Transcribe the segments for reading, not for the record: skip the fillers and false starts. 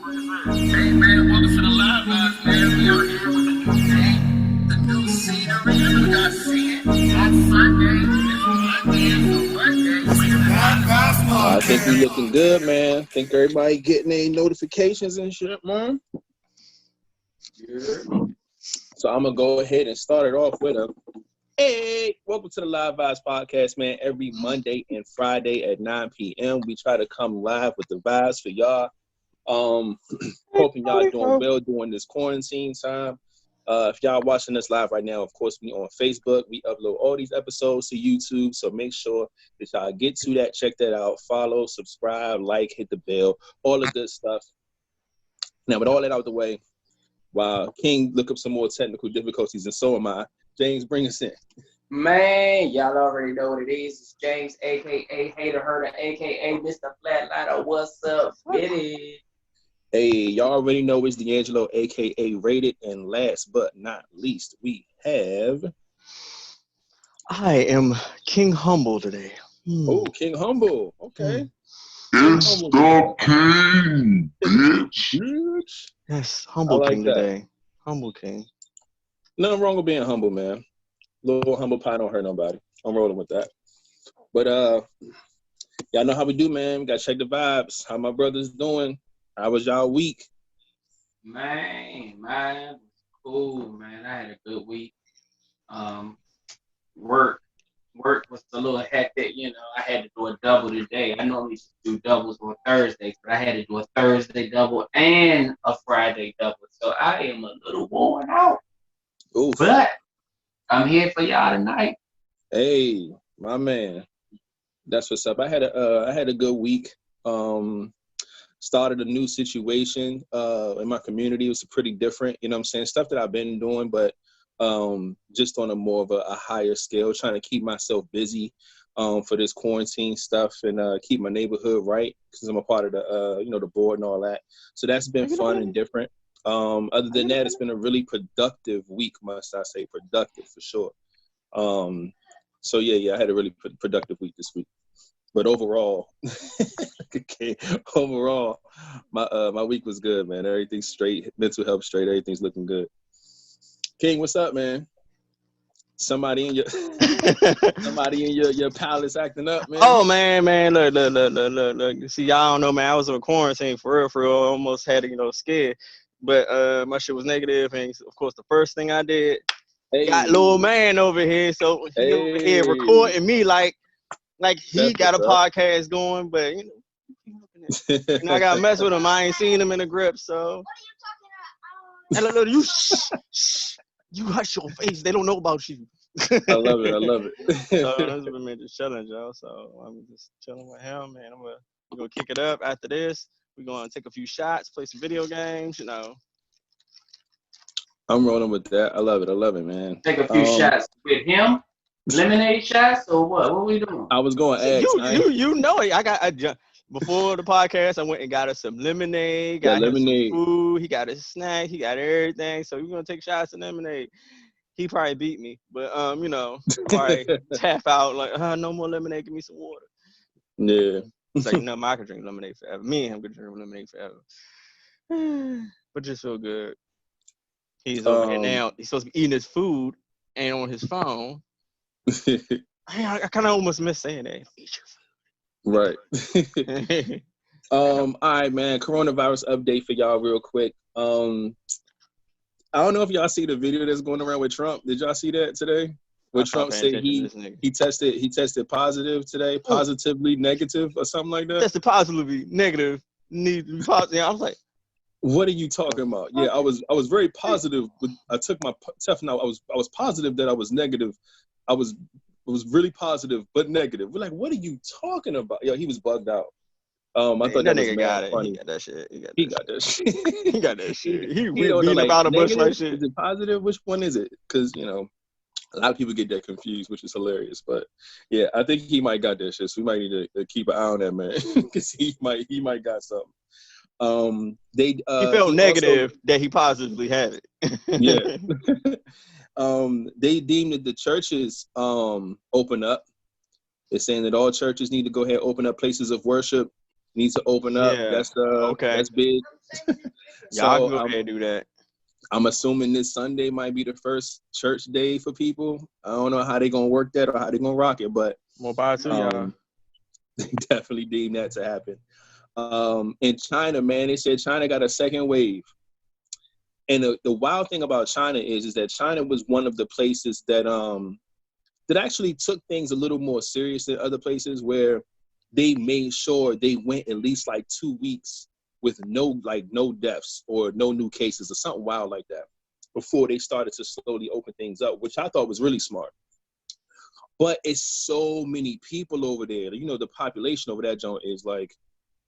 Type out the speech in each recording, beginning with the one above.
Hey man, welcome to the Live Vibes, man. We are here with the new day, the new scenery. You guys see it on Sunday. It's Monday, I think we looking good, man. I think everybody getting their notifications and shit, man. Yeah. So I'm gonna go ahead and start it off with a hey, welcome to the Live Vibes Podcast, man. Every Monday and Friday at 9 p.m. we try to come live with the vibes for y'all. Hoping y'all doing well during this quarantine time. If y'all watching us live right now, of course, we on Facebook. We upload all these episodes to YouTube, so make sure that y'all get to that, check that out, follow, subscribe, like, hit the bell, all the good stuff. Now, with all that out the way, while King look up some more technical difficulties, and so am I, James, bring us in. Man, y'all already know what it is. It's James, a.k.a. Hater Herder, a.k.a. Mr. Flatliner. What's up, get it? Hey, y'all already know it's D'Angelo, a.k.a. Rated. And last but not least, we have... I am King Humble today. Oh, King Humble. Okay. It's the King, bitch. Yes, Humble like King that. today. Humble King. Nothing wrong with being humble, man. Little humble pie don't hurt nobody. I'm rolling with that. But y'all know how we do, man. We gotta check the vibes. How my brother's doing? How was y'all week? Man, cool, man. I had a good week. Work was a little hectic, you know. I had to do a double today. I normally do doubles on Thursdays, but I had to do a Thursday double and a Friday double. So I am a little worn out. Oof. But I'm here for y'all tonight. Hey, my man. That's what's up. I had a good week. Started a new situation in my community. It was pretty different, you know what I'm saying? Stuff that I've been doing, but just on a more of a higher scale, trying to keep myself busy for this quarantine stuff and keep my neighborhood right, because I'm a part of the the board and all that. So that's been fun and different. Other than that, it's been a really productive week, must I say. Productive for sure. So yeah, I had a really productive week this week. But overall, my week was good, man. Everything's straight, mental health straight, everything's looking good. King, what's up, man? Somebody in your palace acting up, man. Oh man, look. See, y'all don't know, man. I was in quarantine for real. I almost had to, scared. But my shit was negative, and of course, the first thing I did, got little man over here, so he over here recording me like he got a podcast going, but I gotta mess with him. I ain't seen him in the grip, so. What are you talking about? Shh. You hush your face. They don't know about you. I love it. So that's been just chilling, Joe. So I'm just chilling with him, and we're gonna kick it up after this. We're gonna take a few shots, play some video games, I'm rolling with that. I love it, man. Take a few shots with him. Lemonade shots or what? What are we doing? I was going to ask. You know it. I before the podcast, I went and got us some lemonade. Got him some food. He got his snack. He got everything. So we're gonna take shots of lemonade. He probably beat me, but probably tap out like, no more lemonade. Give me some water. Yeah. It's like, no, I could drink lemonade forever. Me and him could drink lemonade forever. But just feel good. He's over here now. He's supposed to be eating his food and on his phone. I kind of almost miss saying that. Eat your food. Right. All right, man. Coronavirus update for y'all real quick. I don't know if y'all see the video that's going around with Trump. Did y'all see that today? Where Trump said he tested positive today, positively negative or something like that. Tested positively negative, need to be positive. I was like, what are you talking about? Yeah, I was very positive. I took my test now. I was positive that I was negative. I was really positive but negative. We're like, what are you talking about? Yo, he was bugged out. I thought that was mad funny. He got that shit. He got that shit. He got that shit. He beating about a bush like shit. Is it positive? Which one is it? Because a lot of people get that confused, which is hilarious. But yeah, I think he might got that shit. So we might need to keep an eye on that man because he might got something. He felt negative that he positively had it. Yeah. They deemed that the churches open up. They're saying that all churches need to go ahead and open up places of worship. needs to open up. Yeah. That's Okay. that's big. Y'all So can go ahead and do that. I'm assuming this Sunday might be the first church day for people. I don't know how they're gonna work that or how they're gonna rock it, but More power to y'all. they definitely deem that to happen. In China, man, they said China got a second wave. And the wild thing about China is that China was one of the places that that actually took things a little more serious than other places, where they made sure they went at least like 2 weeks with no deaths or no new cases or something wild like that before they started to slowly open things up, which I thought was really smart. But it's so many people over there. You know, the population over that joint is like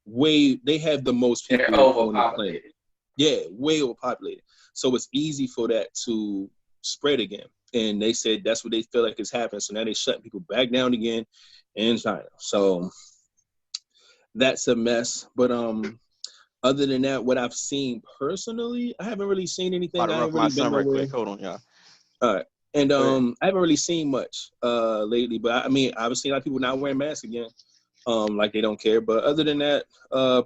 they have the most people They're on the planet. overpopulated. Yeah, way overpopulated. So it's easy for that to spread again. And they said that's what they feel like is happening. So now they're shutting people back down again in China. So that's a mess. But other than that, what I've seen personally, I haven't really seen anything. About to I run ain't for my really been son right nowhere. quick. Hold on, y'all. All right. And Go ahead. I haven't really seen much lately. But I mean, I've seen a lot of people not wearing masks again. Like they don't care. But other than that,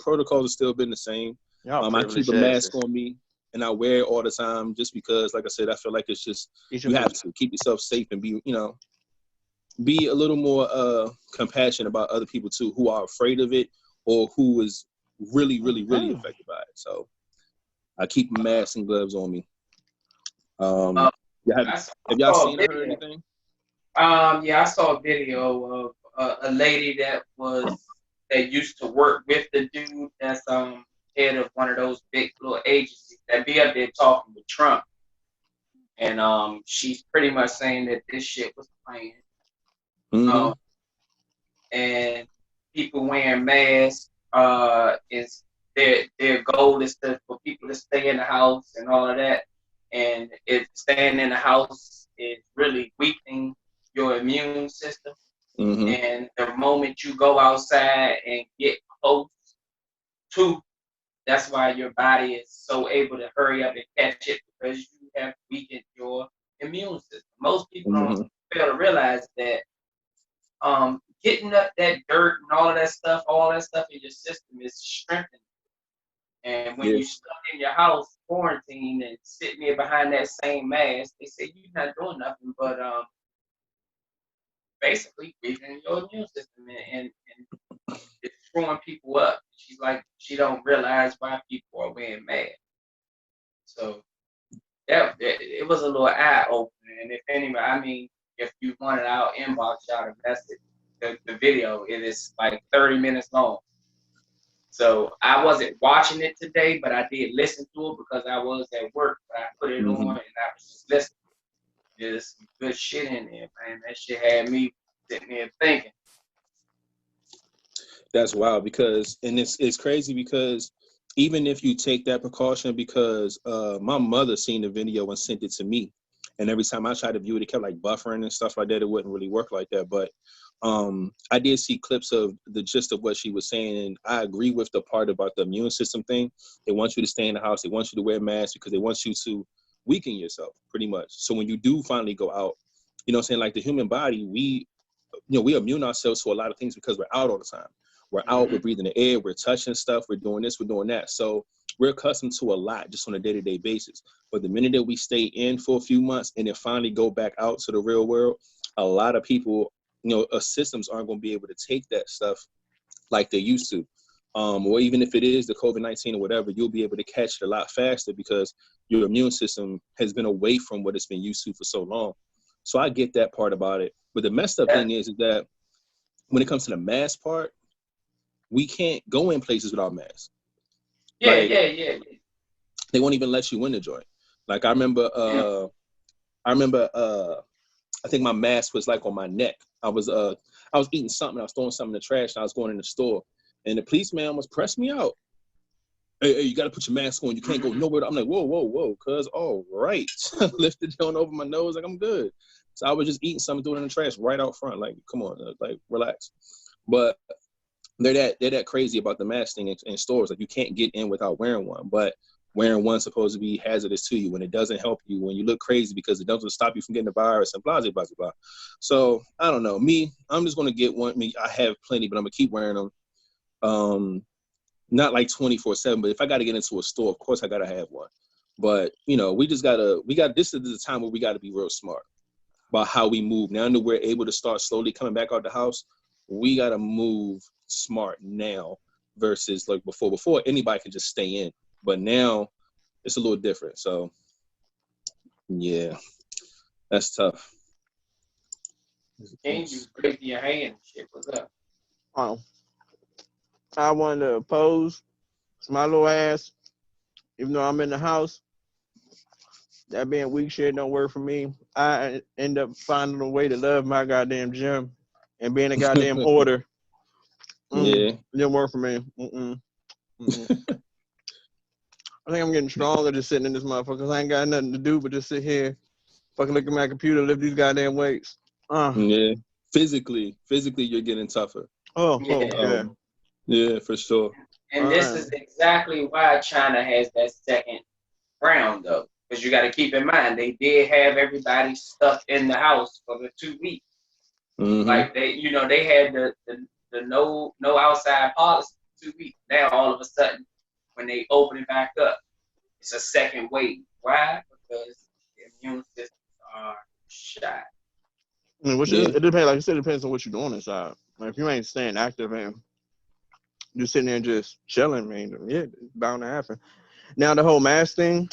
protocols have still been the same. Y'all I keep privileged a mask asses. on me and I wear it all the time just because, like I said, I feel like it's just, Eat you your have food. to keep yourself safe and be a little more compassionate about other people too, who are afraid of it or who is really, really, really affected by it. So I keep masks and gloves on me. Have y'all seen or heard anything? Yeah, I saw a video of a lady that used to work with the dude that's head of one of those big little agencies that be up there talking with Trump, and she's pretty much saying that this shit was planned. Mm-hmm. And people wearing masks is their goal is for people to stay in the house and all of that, and staying in the house is really weakening your immune system. Mm-hmm. And the moment you go outside and get close to, that's why your body is so able to hurry up and catch it, because you have weakened your immune system. Most people don't fail to realize that getting up that dirt and all that stuff in your system is strengthening. And when you're stuck in your house, quarantined, and sitting there behind that same mask, they say you're not doing nothing but basically weakening your immune system and it's throwing people up. She's like, she don't realize why people are wearing masks. So it was a little eye opener. And if anybody, I mean, if you wanted our inbox, y'all invested the video. It is like 30 minutes long. So I wasn't watching it today, but I did listen to it because I was at work. But I put it on and I was just listening. There's some good shit in there, man. That shit had me sitting there thinking. That's wild because, and it's crazy because even if you take that precaution, because my mother seen the video and sent it to me, and every time I tried to view it, it kept like buffering and stuff like that. It wouldn't really work like that. But I did see clips of the gist of what she was saying, and I agree with the part about the immune system thing. They want you to stay in the house. They want you to wear masks because they want you to weaken yourself pretty much. So when you do finally go out, you know what I'm saying? Like the human body, we immune ourselves to a lot of things because we're out all the time. We're out, we're breathing the air, we're touching stuff, we're doing this, we're doing that. So we're accustomed to a lot just on a day-to-day basis. But the minute that we stay in for a few months and then finally go back out to the real world, a lot of people, systems aren't going to be able to take that stuff like they used to. Or even if it is the COVID-19 or whatever, you'll be able to catch it a lot faster because your immune system has been away from what it's been used to for so long. So I get that part about it. But the messed up thing is that when it comes to the mask part, we can't go in places without masks. Yeah. They won't even let you in the joint. Like I remember, I think my mask was like on my neck. I was eating something. I was throwing something in the trash. And I was going in the store, and the policeman almost pressed me out. Hey, you got to put your mask on. You can't go nowhere. I'm like, whoa, cuz all right. Lifted it on over my nose, like I'm good. So I was just eating something, throwing it in the trash right out front. Like, come on, like relax. But they're that crazy about the mask thing in stores. Like you can't get in without wearing one, but wearing one's supposed to be hazardous to you, and it doesn't help you when you look crazy because it doesn't stop you from getting the virus and blah, blah, blah, blah. So I don't know. I'm just going to get one. I have plenty, but I'm going to keep wearing them. not like 24/7, but if I got to get into a store, of course I got to have one. But, you know, this is the time where we got to be real smart about how we move. Now that we're able to start slowly coming back out the house, we got to move smart now versus like before. Before, anybody can just stay in. But now it's a little different. So, yeah, that's tough. And you breaking your hand and shit. What's up? I wanted to oppose my little ass, even though I'm in the house. That being weak shit don't work for me. I end up finding a way to love my goddamn gym and being a goddamn hoarder. Yeah. It didn't work for me. I think I'm getting stronger just sitting in this motherfucker because I ain't got nothing to do but just sit here, fucking look at my computer, lift these goddamn weights. Yeah. Physically, you're getting tougher. Yeah. Yeah, for sure. And this is exactly why China has that second round, though. Because you got to keep in mind, they did have everybody stuck in the house for the 2 weeks. Mm-hmm. Like they had the no outside policy for 2 weeks. Now all of a sudden, when they open it back up, it's a second wave. Why? Because the immune systems are shot. It depends. Like I said, it depends on what you're doing inside. Like if you ain't staying active and just sitting there and just chilling, man, yeah, it's bound to happen. Now the whole mask thing,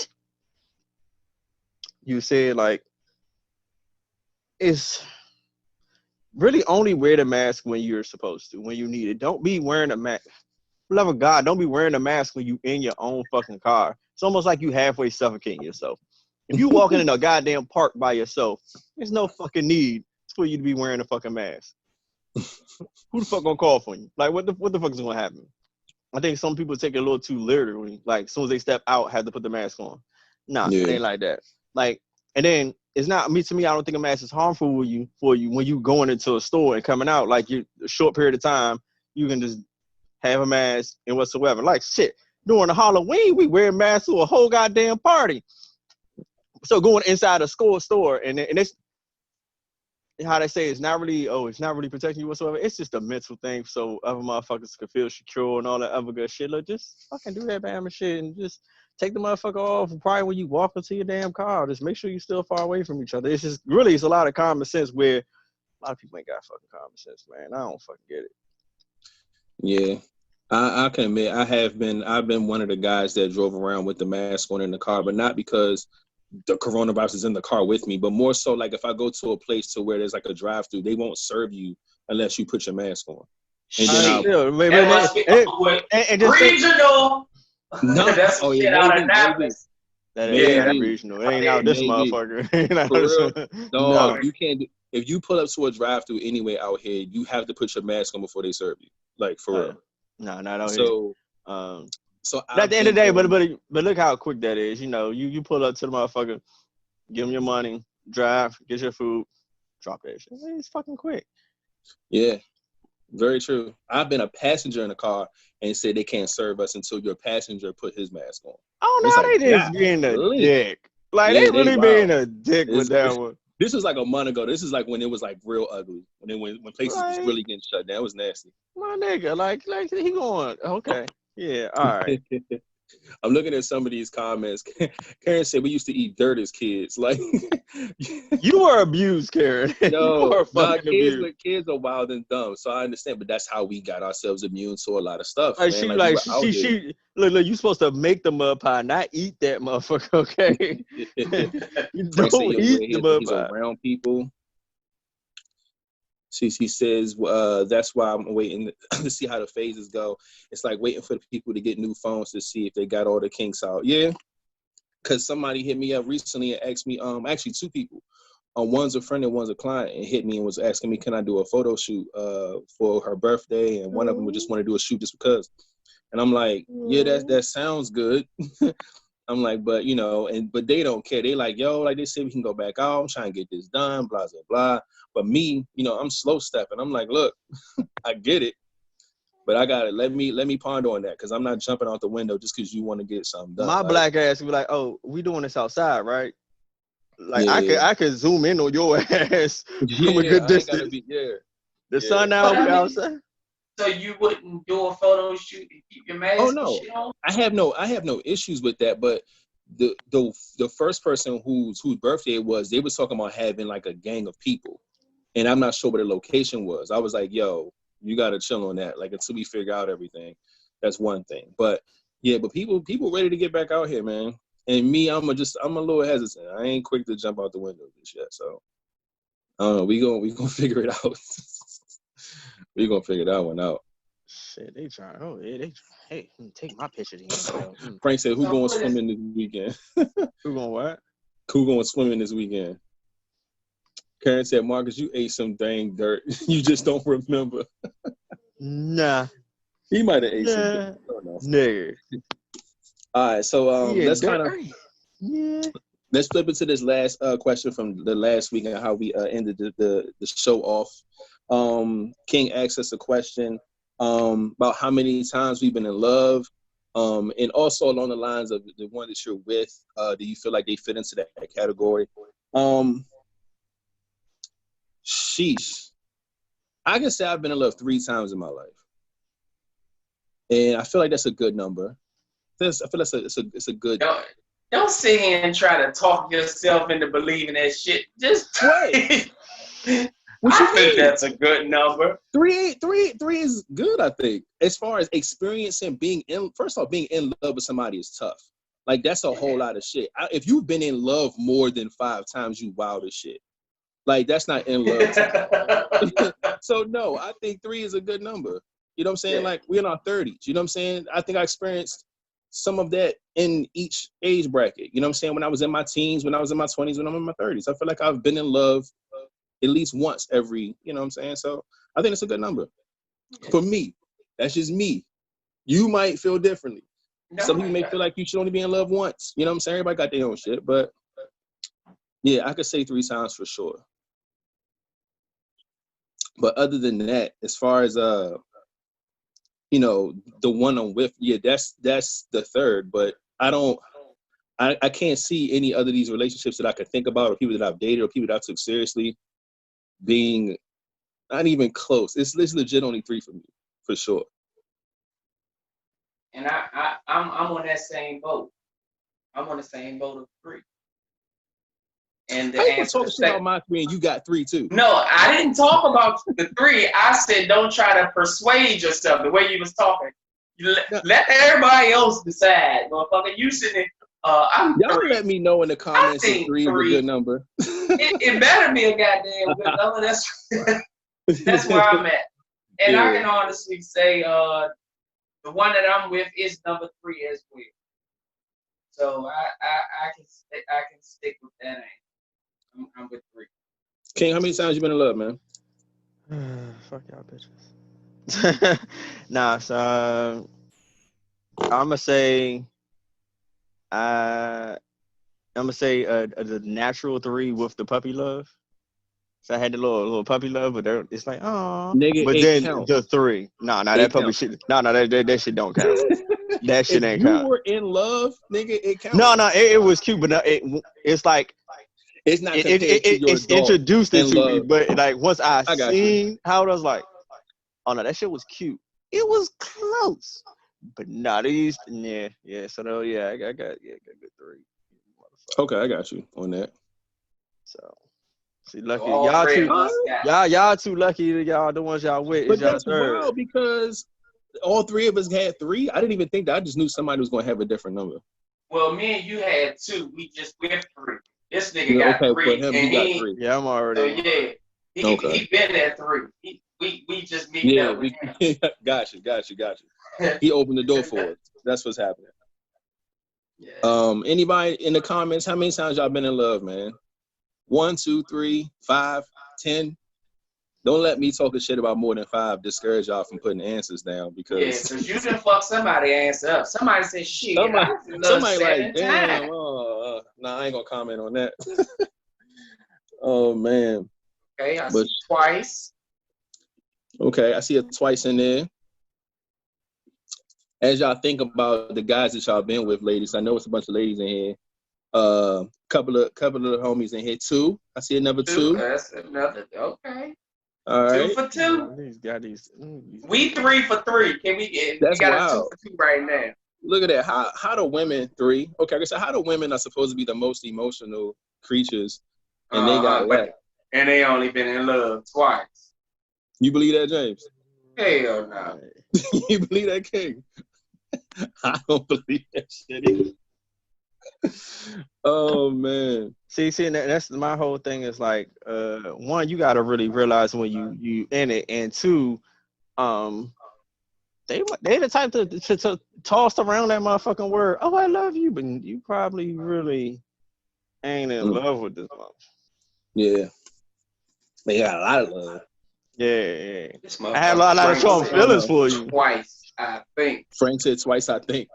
you said like it's really only wear the mask when you're supposed to, when you need it. Don't be wearing a mask. For love of God, don't be wearing a mask when you in your own fucking car. It's almost like you halfway suffocating yourself. If you walking in a goddamn park by yourself, there's no fucking need for you to be wearing a fucking mask. Who the fuck gonna call for you? Like what the fuck is gonna happen? I think some people take it a little too literally. Like as soon as they step out, have to put the mask on. Nah, it ain't like that. Like, and then it's not to me. I don't think a mask is harmful for you when you going into a store and coming out. Like you a short period of time, you can just have a mask and whatsoever. Like shit, during the Halloween, we wear masks to a whole goddamn party. So going inside a store and it's how they say it's not really protecting you whatsoever. It's just a mental thing so other motherfuckers can feel secure and all that other good shit. Look, just fucking do that bam and shit and just take the motherfucker off. Probably when you walk into your damn car, just make sure you're still far away from each other. It's just really it's a lot of common sense where a lot of people ain't got fucking common sense, man. I don't fucking get it. Yeah. I can admit I've been one of the guys that drove around with the mask on in the car, but not because the coronavirus is in the car with me, but more so like if I go to a place to where there's like a drive-through, they won't serve you unless you put your mask on. And then regional. No, that's some shit out of Naples. That ain't regional. It ain't out this motherfucker. For real? No, you can't. If you pull up to a drive-through anyway out here, you have to put your mask on before they serve you. Like for real. No, not out here. So at the end of the day, but look how quick that is. You know, you pull up to the motherfucker, give him your money, drive, get your food, drop that shit. It's fucking quick. Yeah, very true. I've been a passenger in a car and said they can't serve us until your passenger put his mask on. Oh no, like, they just being a dick. Like they really being a dick with that one. This was like a month ago. This is like when it was like real ugly. When places was really getting shut down. It was nasty. My nigga, like he going, okay. Yeah, all right. I'm looking at some of these comments. Karen said we used to eat dirt as kids. Like you were abused, Karen. No, kids are wild and dumb. So I understand, but that's how we got ourselves immune to a lot of stuff. Like, man. she look, you supposed to make the mud pie, not eat that motherfucker, okay? You don't eat the mud pie. Around people. She says, that's why I'm waiting to see how the phases go. It's like waiting for the people to get new phones to see if they got all the kinks out. Yeah, because somebody hit me up recently and asked me, actually two people. One's a friend and one's a client, and hit me and was asking me, can I do a photo shoot for her birthday? And one of them would just want to do a shoot just because. And I'm like, yeah, that sounds good. I'm like, but you know, but they don't care. They like, yo, like they say we can go back out. I'm trying to get this done, blah, blah, blah. But me, you know, I'm slow stepping. I'm like, look, I get it, but I got it. Let me ponder on that because I'm not jumping out the window just because you want to get something done. My black ass would be like, oh, we doing this outside, right? Like I could zoom in on your ass from a good distance. The sun out outside. So you wouldn't do a photo shoot and keep your mask Oh and no, shit on? I have no issues with that. But the first person whose birthday it was, they was talking about having like a gang of people, and I'm not sure what the location was. I was like, yo, you gotta chill on that. Like until we figure out everything, that's one thing. But yeah, but people ready to get back out here, man. And me, I'm a little hesitant. I ain't quick to jump out the window just yet. So I don't know. We gonna figure it out. We gonna figure that one out. Shit, they trying. Oh, yeah, they. Hey, take my picture again. Frank said, "Who going swimming this weekend?" Who going what? Who going swimming this weekend? Karen said, "Marcus, you ate some dang dirt. You just don't remember." Nah. He might have ate some dirt. I don't know. Nigga. All right, so let's kind of yeah. let's flip into this last question from the last week and how we ended the show off. King asked us a question about how many times we've been in love, and also along the lines of the one that you're with. Do you feel like they fit into that category? Sheesh. I can say I've been in love 3 times in my life, and I feel like that's a good number. I feel like it's a good. Don't sit here and try to talk yourself into believing that shit. Just What? I think that's a good number. 3 is good, I think. As far as experiencing being in love with somebody is tough. Like that's a whole lot of shit. If you've been in love more than 5 times, you wild as shit. Like that's not in love. So no, I think 3 is a good number. You know what I'm saying? Like we're in our 30s. You know what I'm saying? I think I experienced some of that in each age bracket. You know what I'm saying? When I was in my teens, when I was in my 20s, when I'm in my 30s. I feel like I've been in love at least once every, you know what I'm saying? So I think it's a good number. For me, that's just me. You might feel differently. Some people may feel like you should only be in love once. You know what I'm saying? Everybody got their own shit. But yeah, I could say 3 times for sure. But other than that, as far as you know, the one I'm with, yeah, that's the third. But I can't see any other of these relationships that I could think about, or people that I've dated, or people that I took seriously, being not even close. It's legit only 3 for me, for sure. And I'm on that same boat. I'm on the same boat of 3. And the answer talk shit about my 3 and you got 3 too. No, I didn't talk about the 3. I said don't try to persuade yourself the way you was talking. Let everybody else decide, motherfucker. You sitting I'm y'all 3. let me know in the comments if 3 is a good number. it better be a goddamn good number. That's where I'm at. And I can honestly say the one that I'm with is number 3 as well. So I can stick with that answer. I'm with 3. King, how many times you been in love, man? Fuck y'all bitches. Nah, so I'ma say the natural 3 with the puppy love. So I had the little puppy love, but it's like, oh. Nigga, but then count. the 3, that puppy shit. That shit don't count. That shit ain't count. If you were in love, nigga, it counts. No, it was cute, but no, it's like it's not. It's introduced it to me, but like once I seen how it was like, oh no, that shit was cute. It was close, but not these. Yeah. So no, yeah, I got good 3. Okay, I got you on that. So. See, lucky y'all too lucky that y'all the ones y'all with. But y'all that's third. wild because all 3 of us had 3. I didn't even think that. I just knew somebody was gonna have a different number. Well, me and you had 2. We just with 3. This nigga got 3. For him, he got 3. Yeah, I'm already. So yeah, he been at 3. We just meet up with him. Got you. He opened the door for us. That's what's happening. Yeah. Anybody in the comments? How many times y'all been in love, man? 1, 2, 3, 5, 10. Don't let me talking shit about more than 5 discourage y'all from putting answers down because you can fuck somebody ass up. Somebody said shit. Somebody like, damn. Nah, I ain't gonna comment on that. Oh man. Okay, I see twice. Okay, I see it twice in there. As y'all think about the guys that y'all been with, ladies, I know it's a bunch of ladies in here. Couple of homies in here too. I see another 2. That's another. Okay. All right. 2 for 2. These got these. We 3 for 3. Can we get? That's we got wild. a 2 for 2 right now. Look at that. How do women 3? Okay, so how do women are supposed to be the most emotional creatures, and they got left? And they only been in love twice. You believe that, James? Hell no. You believe that, King? I don't believe that shit either. Oh man. See, that's my whole thing is like, one, you gotta really realize when you in it, and two, they the type to toss around that motherfucking word. Oh, I love you, but you probably really ain't in love with this motherfucker. Yeah. They got a lot of love. Yeah. I had a lot of strong feelings for you. Twice, I think. Frank said twice, I think.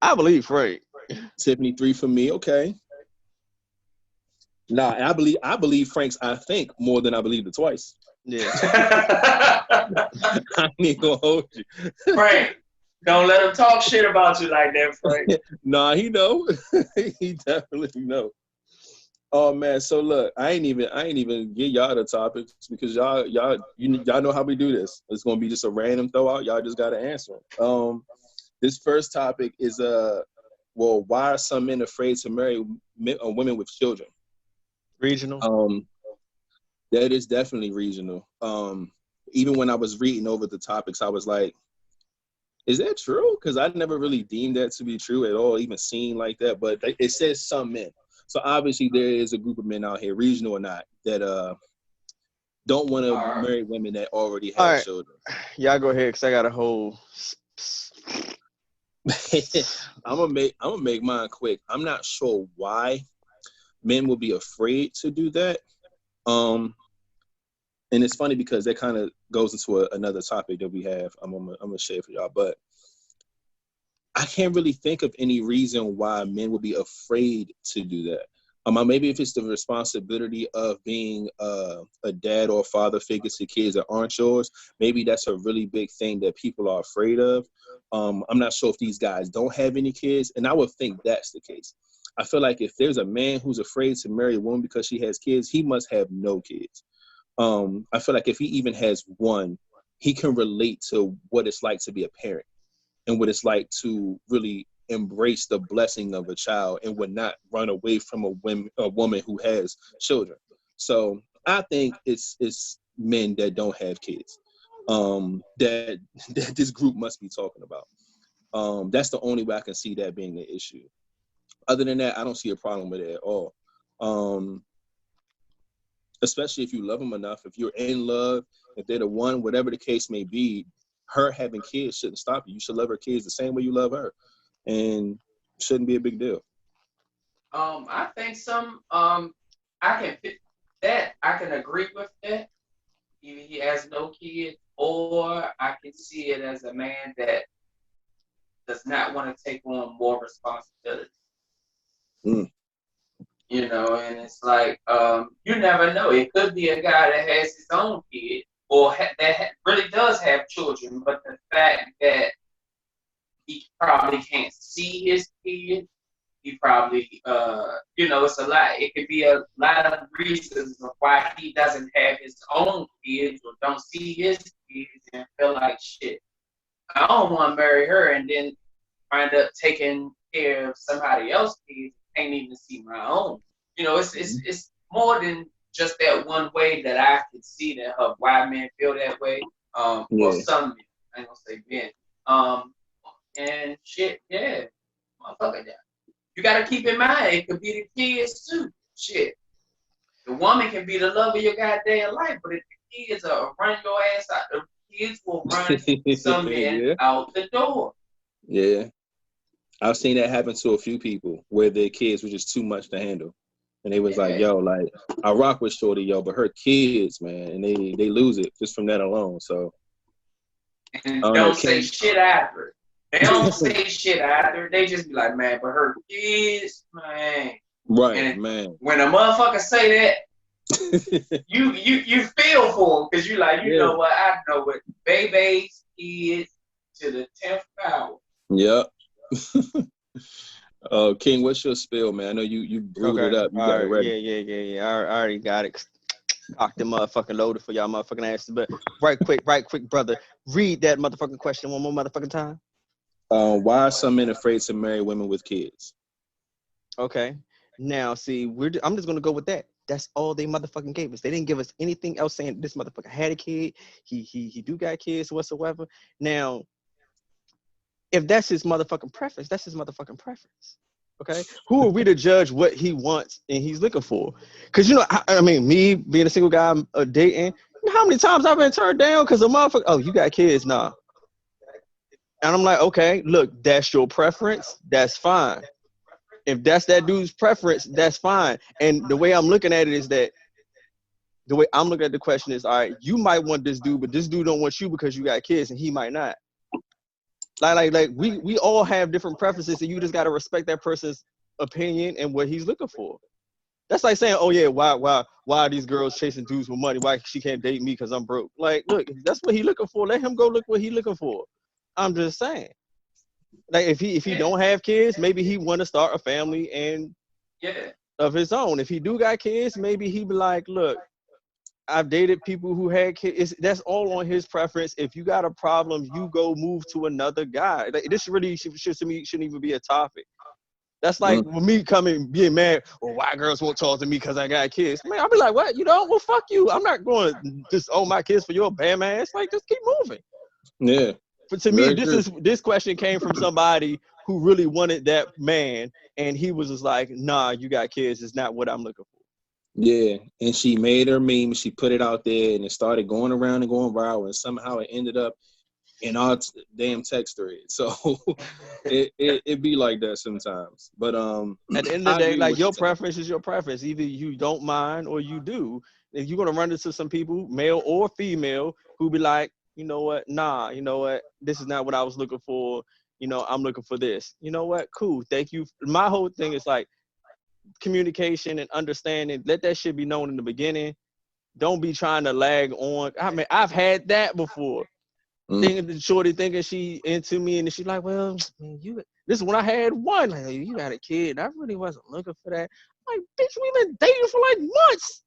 I believe Frank. Tiffany 3 for me. Okay. Nah, and I believe Frank's I think more than I believe the twice. Yeah. I ain't gonna hold you. Frank, don't let him talk shit about you like that, Frank. Nah, he know. He definitely know. Oh man, so look, I ain't even get y'all the topics because y'all know how we do this. It's gonna be just a random throw out. Y'all just gotta answer them. This first topic is why are some men afraid to marry women with children? Regional. That is definitely regional. Even when I was reading over the topics, I was like, is that true? Because I never really deemed that to be true at all, even seen like that. But it says some men. So obviously there is a group of men out here, regional or not, that don't want to marry women that already have children. Y'all go ahead, because I got a whole... I'm gonna make mine quick. I'm not sure why men will be afraid to do that. And it's funny because that kind of goes into another topic that we have. I'm gonna share for y'all, but I can't really think of any reason why men would be afraid to do that. Maybe if it's the responsibility of being a dad or a father figure to kids that aren't yours, maybe that's a really big thing that people are afraid of. I'm not sure if these guys don't have any kids, and I would think that's the case. I feel like if there's a man who's afraid to marry a woman because she has kids, he must have no kids. I feel like if he even has one, he can relate to what it's like to be a parent and what it's like to really embrace the blessing of a child and would not run away from a woman who has children. So I think it's men that don't have kids that this group must be talking about. That's the only way I can see that being the issue. Other than that, I don't see a problem with it at all. Especially if you love them enough, if you're in love, if they're the one, whatever the case may be, her having kids shouldn't stop you. You should love her kids the same way you love her, and shouldn't be a big deal. I think I can fit that. I can agree with that. Either he has no kids, or I can see it as a man that does not want to take on more responsibility. You know, and it's like, you never know. It could be a guy that has his own kid or that really does have children, but the fact that he probably can't see his kid, he probably, it's a lot. It could be a lot of reasons of why he doesn't have his own kids or don't see his kids and feel like, shit, I don't want to marry her and then wind up taking care of somebody else's kids. Can't even see my own. You know, it's more than just that one way that I can see that why men feel that way. Or some men. I ain't gonna say men. And shit, yeah, motherfucker, that. You gotta keep in mind it could be the kids too. Shit, the woman can be the love of your goddamn life, but if the kids are running your ass out, the kids will run some men out the door. Yeah. I've seen that happen to a few people where their kids were just too much to handle. And they was like, yo, like, I rock with Shorty, yo, but her kids, man, and they lose it just from that alone. So and don't say shit after. They don't say shit after. They just be like, man, but her kids, man. Right, and man. When a motherfucker say that, you feel for him because you like, you know what, I know what Vibez is to the 10th power. Yep. King, what's your spill, man? I know you brewed it up. You got it ready. Yeah. I already got it. Cock them motherfucking loaded for y'all motherfucking asses. But right quick, brother. Read that motherfucking question one more motherfucking time. Why are some men afraid to marry women with kids? Okay. Now, see, I'm just gonna go with that. That's all they motherfucking gave us. They didn't give us anything else saying this motherfucker had a kid. He do got kids whatsoever. Now, if that's his motherfucking preference, that's his motherfucking preference. Okay. Who are we to judge what he wants and he's looking for? Because I mean, me being a single guy, dating. You know how many times I've been turned down because a motherfucker? Oh, you got kids? Nah. And I'm like, okay, look, that's your preference. That's fine. If that's that dude's preference, that's fine. And the way I'm looking at it is that the way I'm looking at the question is, all right, you might want this dude, but this dude don't want you because you got kids, and he might not. Like we all have different preferences, and you just gotta respect that person's opinion and what he's looking for. That's like saying, oh yeah, why are these girls chasing dudes with money? Why she can't date me because I'm broke? Like, look, that's what he looking for. Let him go look what he looking for. I'm just saying. Like if he don't have kids, maybe he want to start a family and of his own. If he do got kids, maybe he be like, look, I've dated people who had kids. That's all on his preference. If you got a problem, you go move to another guy. Like, this really to me shouldn't even be a topic. That's like with me being mad, well, why girls won't talk to me because I got kids. Man, I'll be like, what? You know, well, fuck you. I'm not going to just own my kids for your bam ass. Like, just keep moving. Yeah. But to me, this question came from somebody who really wanted that man, and he was just like, nah, you got kids. It's not what I'm looking for. Yeah, and she made her meme. She put it out there, and it started going around and going viral, and somehow it ended up in our damn text thread. So it be like that sometimes. But at the end of the day, like, your preference is your preference. Either you don't mind or you do. If you're gonna run into some people, male or female, who be like, you know what? Nah, you know what? This is not what I was looking for. You know, I'm looking for this. You know what? Cool. Thank you. My whole thing is like communication and understanding. Let that shit be known in the beginning. Don't be trying to lag on. I mean, I've had that before. Shorty thinking she into me, and she's like, well, man, this is when I had one. Like, you got a kid. I really wasn't looking for that. I'm like, bitch, we've been dating for like months.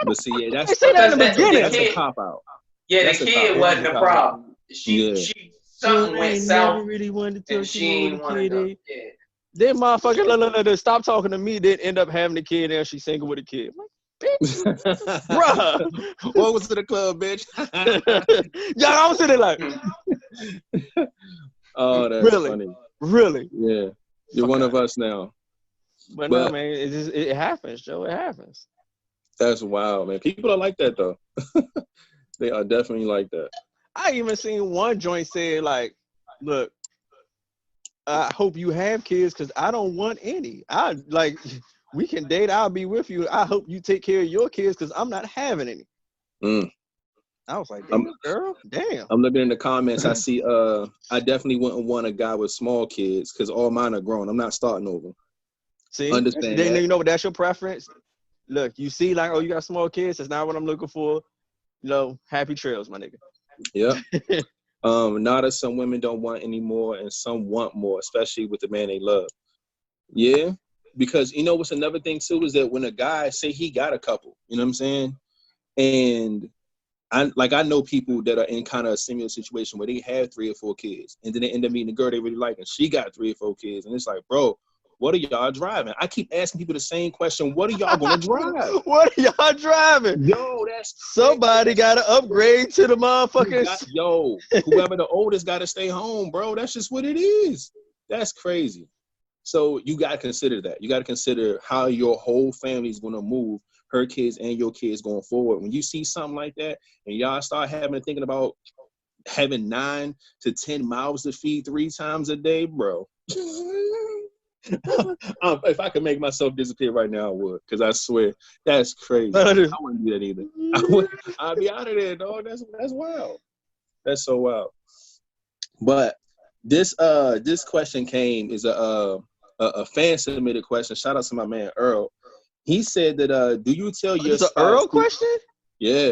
But see, yeah, that's a cop out. Yeah, the kid wasn't the problem. She something went south. Never really wanted to and she didn't want to. Then motherfucker, stop talking to me. Then end up having a kid, and she's single with a kid. I'm like, bitch, bruh. Welcome to the club, bitch. Y'all, I'm sitting like, oh, that's funny. Really? Yeah, you're one of us now. But no, man, it happens, Joe. It happens. That's wild, man. People are like that, though. They are definitely like that. I even seen one joint say, like, look, I hope you have kids because I don't want any. We can date. I'll be with you. I hope you take care of your kids because I'm not having any. I was like, damn, girl, damn. I'm looking in the comments. I see, I definitely wouldn't want a guy with small kids because all mine are grown. I'm not starting over. See, understand then that. You know what? That's your preference. Look, you see, like, oh, you got small kids. That's not what I'm looking for. You know, happy trails, my nigga. Yeah. Nada, some women don't want any more, and some want more, especially with the man they love. Yeah, because you know what's another thing too is that when a guy say he got a couple, you know what I'm saying, and I know people that are in kind of a similar situation where they have 3 or 4 kids, and then they end up meeting a girl they really like, and she got 3 or 4 kids, and it's like, bro, what are y'all driving? I keep asking people the same question. What are y'all gonna drive? What are y'all driving? Yo, that's somebody gotta upgrade to the motherfuckers. Whoever the oldest gotta stay home, bro. That's just what it is. That's crazy. So you gotta consider that. You gotta consider how your whole family is gonna move, her kids and your kids going forward. When you see something like that, and y'all start thinking about having 9 to 10 mouths to feed 3 times a day, bro. If I could make myself disappear right now, I would, because I swear that's crazy. I wouldn't do that either. I'd be out of there, dog. That's wild. That's so wild. But this question came is a fan submitted question. Shout out to my man Earl. He said that do you tell your spouse? It's an Earl question? Yeah.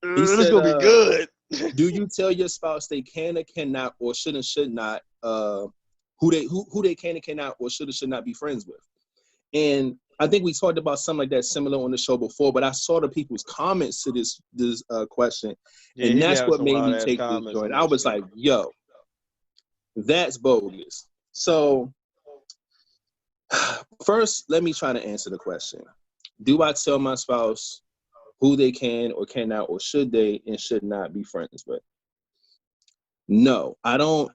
This is gonna be good. Do you tell your spouse they can or cannot or should not who they can and cannot or should not be friends with? And I think we talked about something like that similar on the show before, but I saw the people's comments to this question, Yeah, and he that's got what some made wild me ass take this comments joint. on I that was shit. like, yo, that's bogus. So first, let me try to answer the question. Do I tell my spouse who they can or cannot or should they and should not be friends with? No, I don't.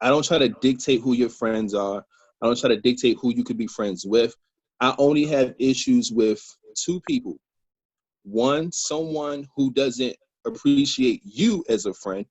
I don't try to dictate who your friends are. I don't try to dictate who you could be friends with. I only have issues with two people. One, someone who doesn't appreciate you as a friend.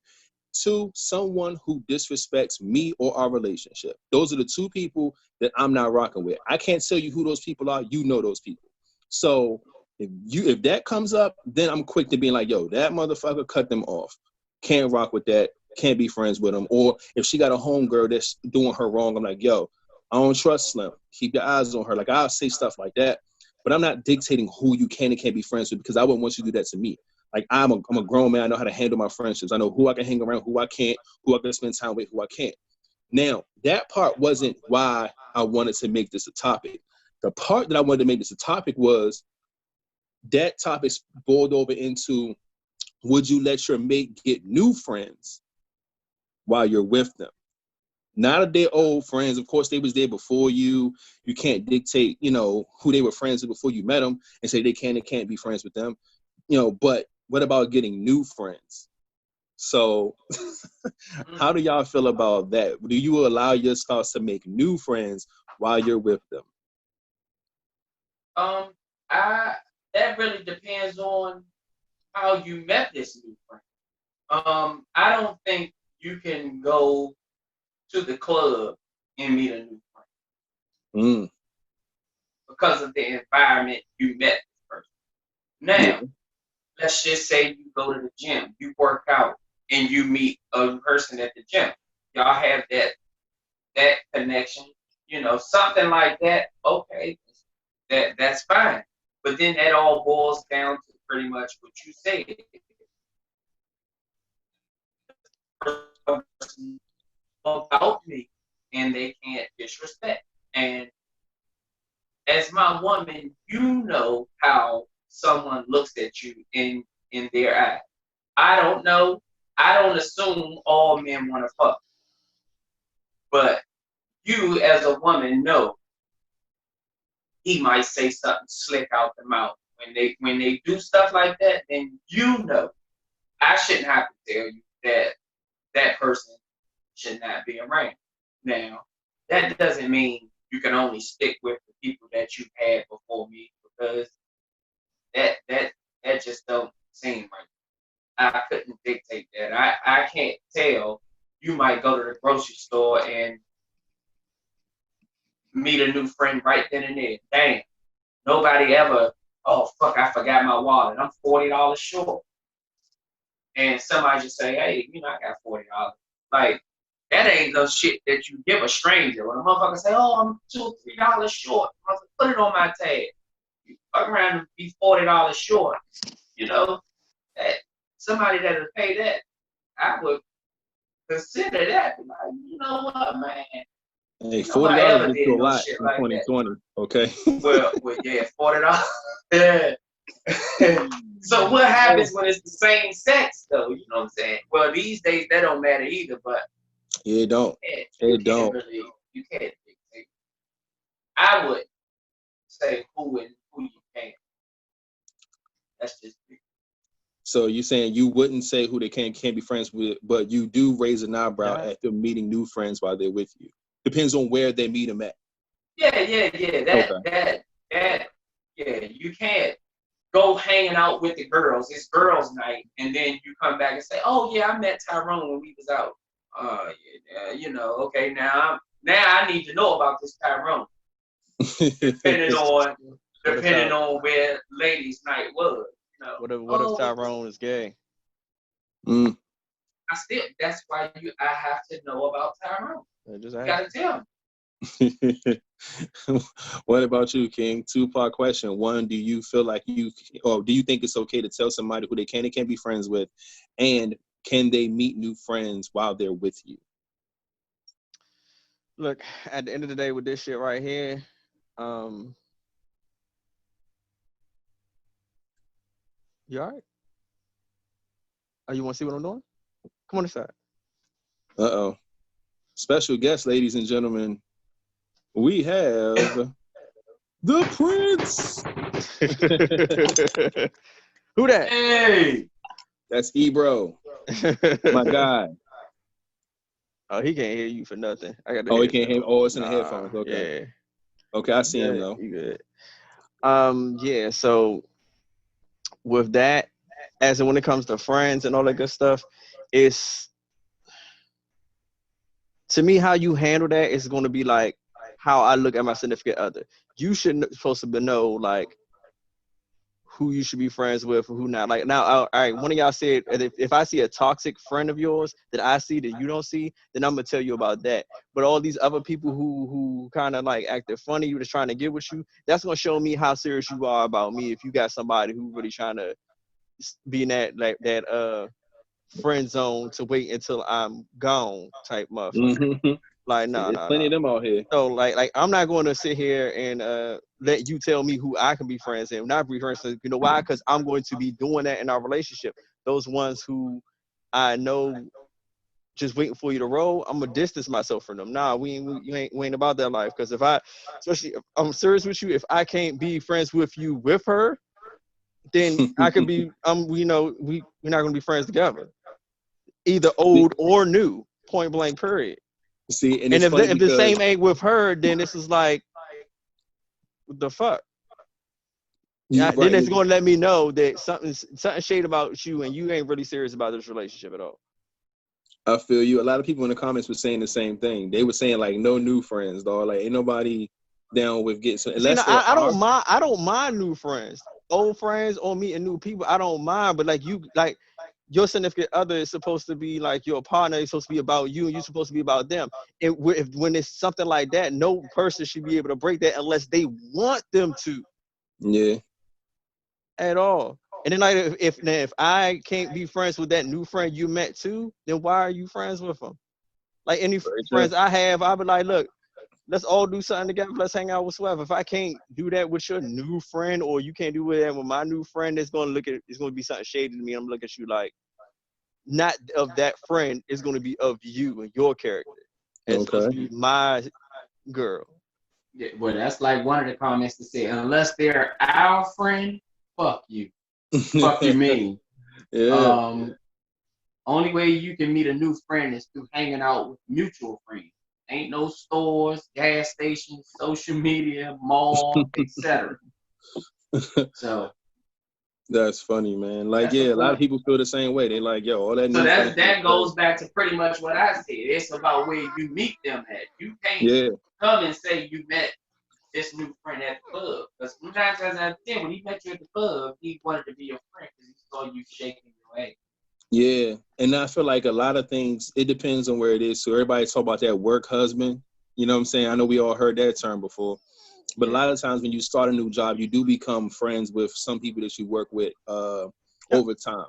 Two, someone who disrespects me or our relationship. Those are the two people that I'm not rocking with. I can't tell you who those people are. You know those people. So if that comes up, then I'm quick to be like, yo, that motherfucker, cut them off. Can't rock with that. Can't be friends with them. Or if she got a homegirl that's doing her wrong, I'm like, yo, I don't trust Slim. Keep your eyes on her. Like, I'll say stuff like that. But I'm not dictating who you can and can't be friends with because I wouldn't want you to do that to me. Like, I'm a grown man. I know how to handle my friendships. I know who I can hang around, who I can't, who I can spend time with, who I can't. Now, that part wasn't why I wanted to make this a topic. The part that I wanted to make this a topic was that topic boiled over into, would you let your mate get new friends while you're with them? Not if they're old friends. Of course, they was there before you. You can't dictate, who they were friends with before you met them and say they can and can't be friends with them. But what about getting new friends? So how do y'all feel about that? Do you allow your spouse to make new friends while you're with them? I that really depends on how you met this new friend. I don't think you can go to the club and meet a new friend because of the environment you met this person. Now, let's just say you go to the gym, you work out, and you meet a person at the gym. Y'all have that connection, something like that. Okay, that's fine. But then that all boils down to pretty much what you said. About me, and they can't disrespect. And as my woman, you know how someone looks at you in their eye. I don't know. I don't assume all men want to fuck, but you as a woman know he might say something slick out the mouth. When they do stuff like that, then you know. I shouldn't have to tell you that person should not be around. Now, that doesn't mean you can only stick with the people that you've had before me, because that just don't seem right. I couldn't dictate that. I can't tell. You might go to the grocery store and meet a new friend right then and there. Damn. Nobody ever, oh fuck, I forgot my wallet. I'm $40 short. And somebody just say, hey, I got $40. Like, that ain't no shit that you give a stranger. When a motherfucker say, oh, I'm $2 or $3 short, put it on my tag. You fuck around and be $40 short. That somebody that would pay that, I would consider that. Like, you know what, man? Hey, Nobody $40 ever gets you did a no lot shit in like 2020. that. Okay. Well, yeah, $40. Yeah. So what happens when it's the same sex, though? You know what I'm saying? Well, these days that don't matter either, but It don't. you It don't. you can't dictate. I would say who you can. That's just me. So you're saying you wouldn't say who they can't be friends with, but you do raise an eyebrow at them meeting new friends while they're with you. Depends on where they meet them at. Yeah. Yeah. You can't go hanging out with the girls. It's girls' night, and then you come back and say, "Oh yeah, I met Tyrone when we was out." Okay, now I need to know about this Tyrone. Depending on where ladies' night was. What if Tyrone is gay? That's why I have to know about Tyrone. You gotta tell me. What about you, King? Two-part question. One, do you feel like do you think it's okay to tell somebody who they can and can't be friends with? And can they meet new friends while they're with you? Look, at the end of the day with this shit right here, You all right? Oh, you want to see what I'm doing? Come on inside. Uh-oh. Special guest, ladies and gentlemen. We have the Prince. Who that? Hey, That's Ebro, my guy. Oh, he can't hear you for nothing. I got the Oh, he can't hear. headphones. Oh, it's in the Nah, headphones. Okay. Yeah. Okay, I see him Good. though. You good. Yeah, so with that, as in when it comes to friends and all that good stuff, it's to me how you handle that is going to be like how I look at my significant other. You should supposed to know like who you should be friends with or who not. Like now, all right, one of y'all said if I see a toxic friend of yours that I see that you don't see, then I'm gonna tell you about that. But all these other people who kind of like acted funny, you just trying to get with you, that's gonna show me how serious you are about me. If you got somebody who really trying to be in that friend zone to wait until I'm gone type motherfucker. Mm-hmm. Like There's plenty of them out here. So like I'm not going to sit here and let you tell me who I can be friends and not be friends with. You know why? Because I'm going to be doing that in our relationship. Those ones who I know just waiting for you to roll, I'm gonna distance myself from them. Nah, we ain't about that life. Because especially if I'm serious with you, if I can't be friends with you with her, then I could be we're not gonna be friends together. Either old or new, point blank, period. See, and And it's funny if the because same ain't with her, then this is like, what the fuck? Yeah, right, then it's going to let me know that something shade about you, and you ain't really serious about this relationship at all. I feel you. A lot of people in the comments were saying the same thing. They were saying like, no new friends, dog. Like, ain't nobody down with getting some. Unless I don't mind. I don't mind new friends, old friends, or meeting new people. I don't mind. But like your significant other is supposed to be like your partner. It's supposed to be about you, and you're supposed to be about them. When it's something like that, no person should be able to break that unless they want them to. Yeah. At all. And then like if I can't be friends with that new friend you met too, then why are you friends with them? Like any friends I have, I'll be like, look, let's all do something together. Let's hang out with whoever. If I can't do that with your new friend, or you can't do that with my new friend, it's gonna be something shady to me. I'm looking at you like, not of that friend. It's gonna be of you and your character. It's supposed to be my girl. Yeah, well, that's like one of the comments that said, unless they're our friend, fuck you. Fuck you mean. Yeah. Only way you can meet a new friend is through hanging out with mutual friends. Ain't no stores, gas stations, social media, mall, etc. So that's funny, man. Like, yeah, a lot of people feel the same way. They like, yo, all that. So that goes back to pretty much what I said. It's about where you meet them at. You can't come and say you met this new friend at the club. Because sometimes, as I said, when he met you at the club, he wanted to be your friend because he saw you shaking your ass. Yeah, and I feel like a lot of things, it depends on where it is. So everybody talk about that work husband. You know what I'm saying? I know we all heard that term before. But a lot of times when you start a new job, you do become friends with some people that you work with over time.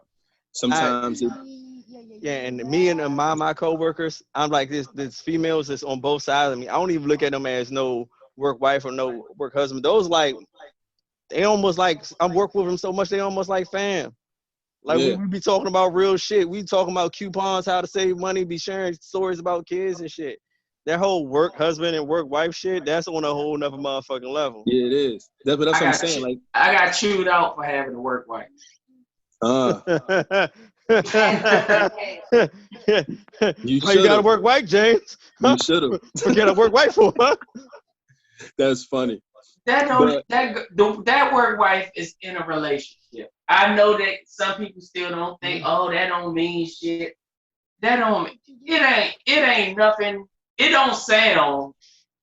Sometimes and me and my coworkers, I'm like this females that's on both sides of me. I don't even look at them as no work wife or no work husband. Those like they almost like I'm working with them so much they almost like fam. Like we be talking about real shit. We talking about coupons, how to save money, be sharing stories about kids and shit. That whole work husband and work wife shit, that's on a whole nother motherfucking level. Yeah, it is. That's what I'm saying. Like I got chewed out for having a work wife. You got to work white, James. You should have. Forget a work white for, huh? That's funny. That work wife is in a relationship. I know that some people still don't think, oh, that don't mean shit. It ain't nothing. It don't sound.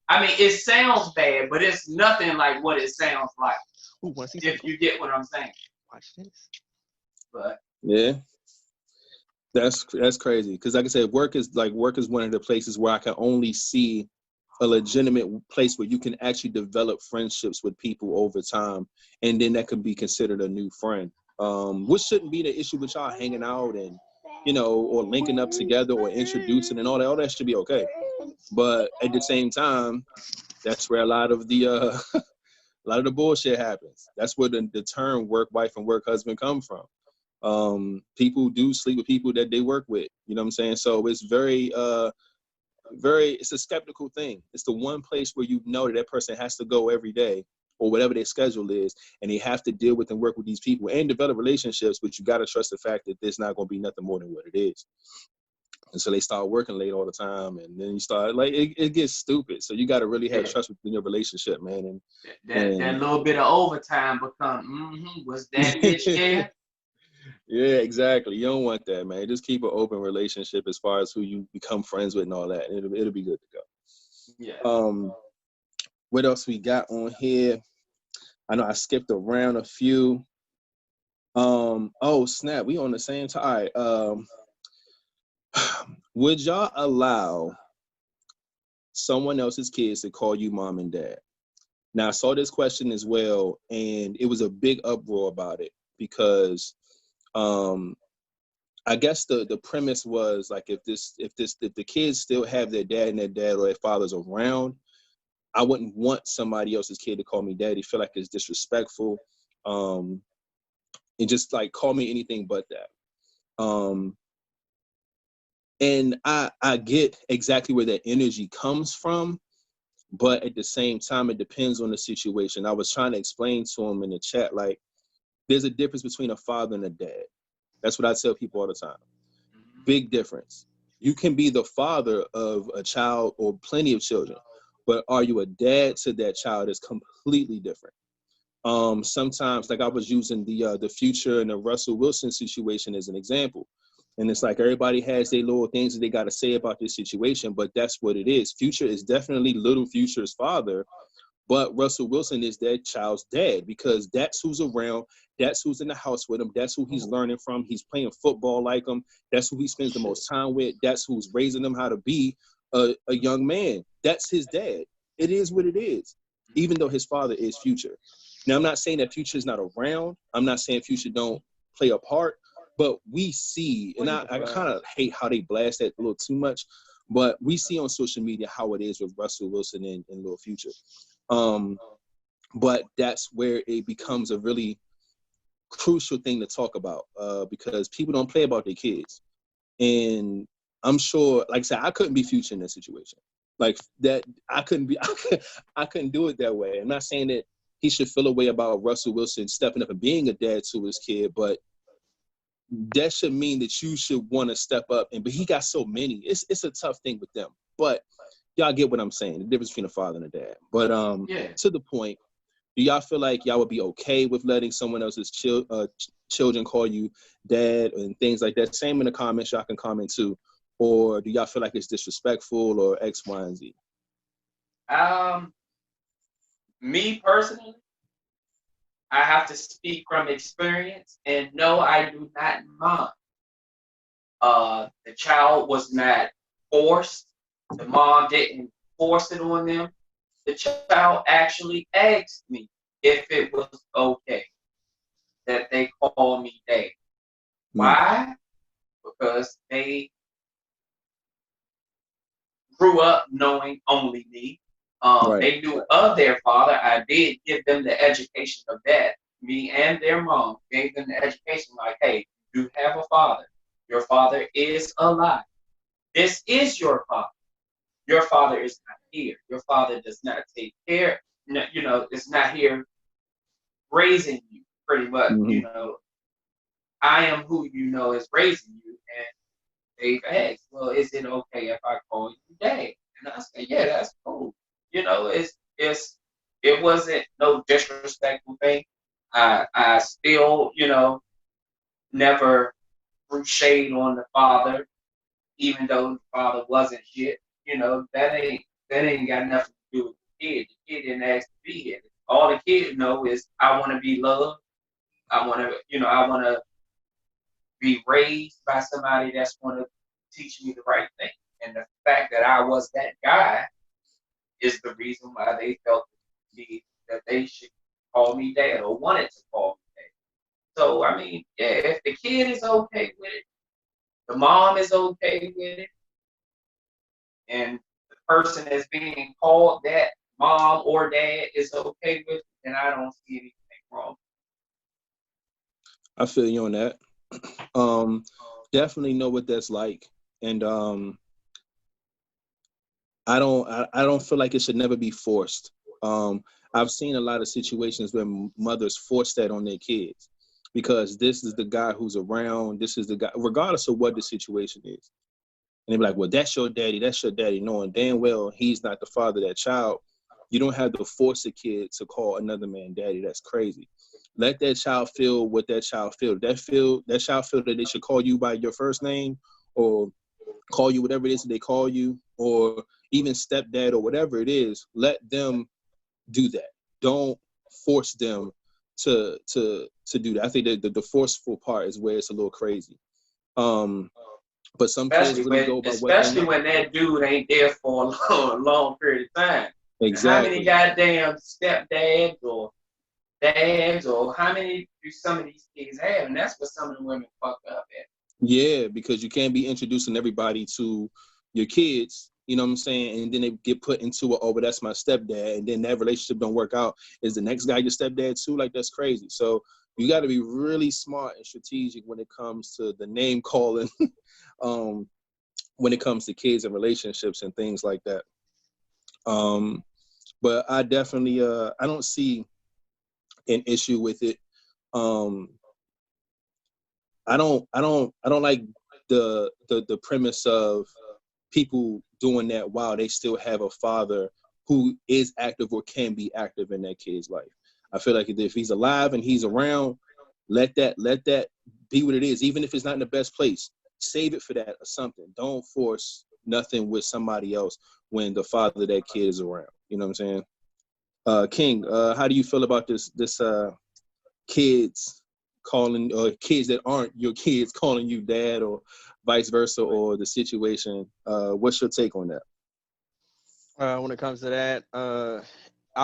I mean, it sounds bad, but it's nothing like what it sounds like. Ooh, if you get what I'm saying. Watch this. But yeah, that's crazy. Because like I said, work is one of the places where I can only see a legitimate place where you can actually develop friendships with people over time, and then that could be considered a new friend. Which shouldn't be the issue with y'all hanging out and or linking up together or introducing and all that. All that should be okay. But at the same time, that's where a lot of the A lot of the bullshit happens. That's where the term work wife and work husband come from. People do sleep with people that they work with. You know what I'm saying? So it's very it's a skeptical thing. It's the one place where you know that person has to go every day or whatever their schedule is, and they have to deal with and work with these people and develop relationships, but you got to trust the fact that there's not going to be nothing more than what it is. And so they start working late all the time, and then you start, like, it gets stupid. So you got to really have trust within your relationship, man. And that little bit of overtime become, was that bitch there? Yeah, exactly. You don't want that, man. Just keep an open relationship as far as who you become friends with and all that. And it'll be good to go. Yeah. What else we got on here? I know I skipped around a few. Oh snap, we on the same time. All right. Would y'all allow someone else's kids to call you mom and dad? Now, I saw this question as well, and it was a big uproar about it because I guess the premise was like, if the kids still have their dad and their dad or their fathers around, I wouldn't want somebody else's kid to call me daddy. Feel like it's disrespectful, and just like call me anything but that. And I get exactly where that energy comes from, but at the same time, it depends on the situation. I was trying to explain to him in the chat, like, there's a difference between a father and a dad. That's what I tell people all the time. Big difference. You can be the father of a child or plenty of children, but are you a dad to that child is completely different. Sometimes, like I was using the Future and the Russell Wilson situation as an example. And it's like everybody has their little things that they got to say about this situation, but that's what it is. Future is definitely little Future's father, but Russell Wilson is that child's dad because that's who's around. That's who's in the house with him. That's who he's learning from. He's playing football like him. That's who he spends the most time with. That's who's raising him how to be a young man. That's his dad. It is what it is, even though his father is Future. Now, I'm not saying that Future is not around. I'm not saying Future don't play a part, but we see, and I kind of hate how they blast that a little too much, but we see on social media how it is with Russell Wilson and Lil Future. But that's where it becomes a really crucial thing to talk about because people don't play about their kids. And I'm sure, like I said, I couldn't be Future in that situation. Like that, I couldn't do it that way. I'm not saying that he should feel a way about Russell Wilson stepping up and being a dad to his kid, but that should mean that you should want to step up. But he got so many. It's a tough thing with them. But y'all get what I'm saying, the difference between a father and a dad. But to the point, do y'all feel like y'all would be okay with letting someone else's children call you dad and things like that? Same in the comments, y'all can comment too. Or do y'all feel like it's disrespectful or X, Y, and Z? Me personally, I have to speak from experience, and no, I do not mind. The child was not forced. The mom didn't force it on them. The child actually asked me if it was okay that they call me dad. Why? Because they grew up knowing only me. They knew of their father. I did give them the education of that. Me and their mom gave them the education like, hey, you have a father. Your father is alive. This is your father. Your father is not here. Your father does not take care. You know, is not here raising you, pretty much. You know, I am who you know is raising you. And they've asked, well, is it okay if I call you dad? And I said, yeah, that's cool. You know, it wasn't no disrespectful thing. I still, you know, never threw shade on the father, even though the father wasn't shit. You know, that ain't got nothing to do with the kid. The kid didn't ask to be here. All the kid know is I want to be loved. I want to be raised by somebody that's going to teach me the right thing. And the fact that I was that guy is the reason why they felt the need that they should call me dad or wanted to call me dad. So, I mean, yeah, if the kid is okay with it, the mom is okay with it, and the person is being called that mom or dad is okay with it, then I don't see anything wrong. I feel you on that. Definitely know what that's like, and I don't feel like it should never be forced. I've seen a lot of situations where mothers force that on their kids because this is the guy who's around. This is the guy, regardless of what the situation is. And they be like, well, that's your daddy, knowing damn well he's not the father of that child. You don't have to force a kid to call another man daddy. That's crazy. Let that child feel what that child feel. That child feel that they should call you by your first name or call you whatever it is that they call you, or even stepdad or whatever it is. Let them do that. Don't force them to do that. I think that the forceful part is where it's a little crazy. But some kids really go by what they know. Especially when that dude ain't there for a long period of time. Exactly. How many goddamn stepdads or dads or how many do some of these kids have? And that's what some of the women fuck up at. Yeah, because you can't be introducing everybody to your kids, you know what I'm saying? And then they get put into oh, but that's my stepdad. And then that relationship don't work out. Is the next guy your stepdad too? Like, that's crazy. So you got to be really smart and strategic when it comes to the name calling, when it comes to kids and relationships and things like that. But I definitely, I don't see an issue with it. I don't like the premise of people doing that while they still have a father who is active or can be active in that kid's life. I feel like if he's alive and he's around, let that be what it is, even if it's not in the best place. Save it for that or something. Don't force nothing with somebody else when the father of that kid is around. You know what I'm saying? King, how do you feel about this kids calling, or kids that aren't your kids calling you dad, or vice versa, or the situation? What's your take on that? When it comes to that, I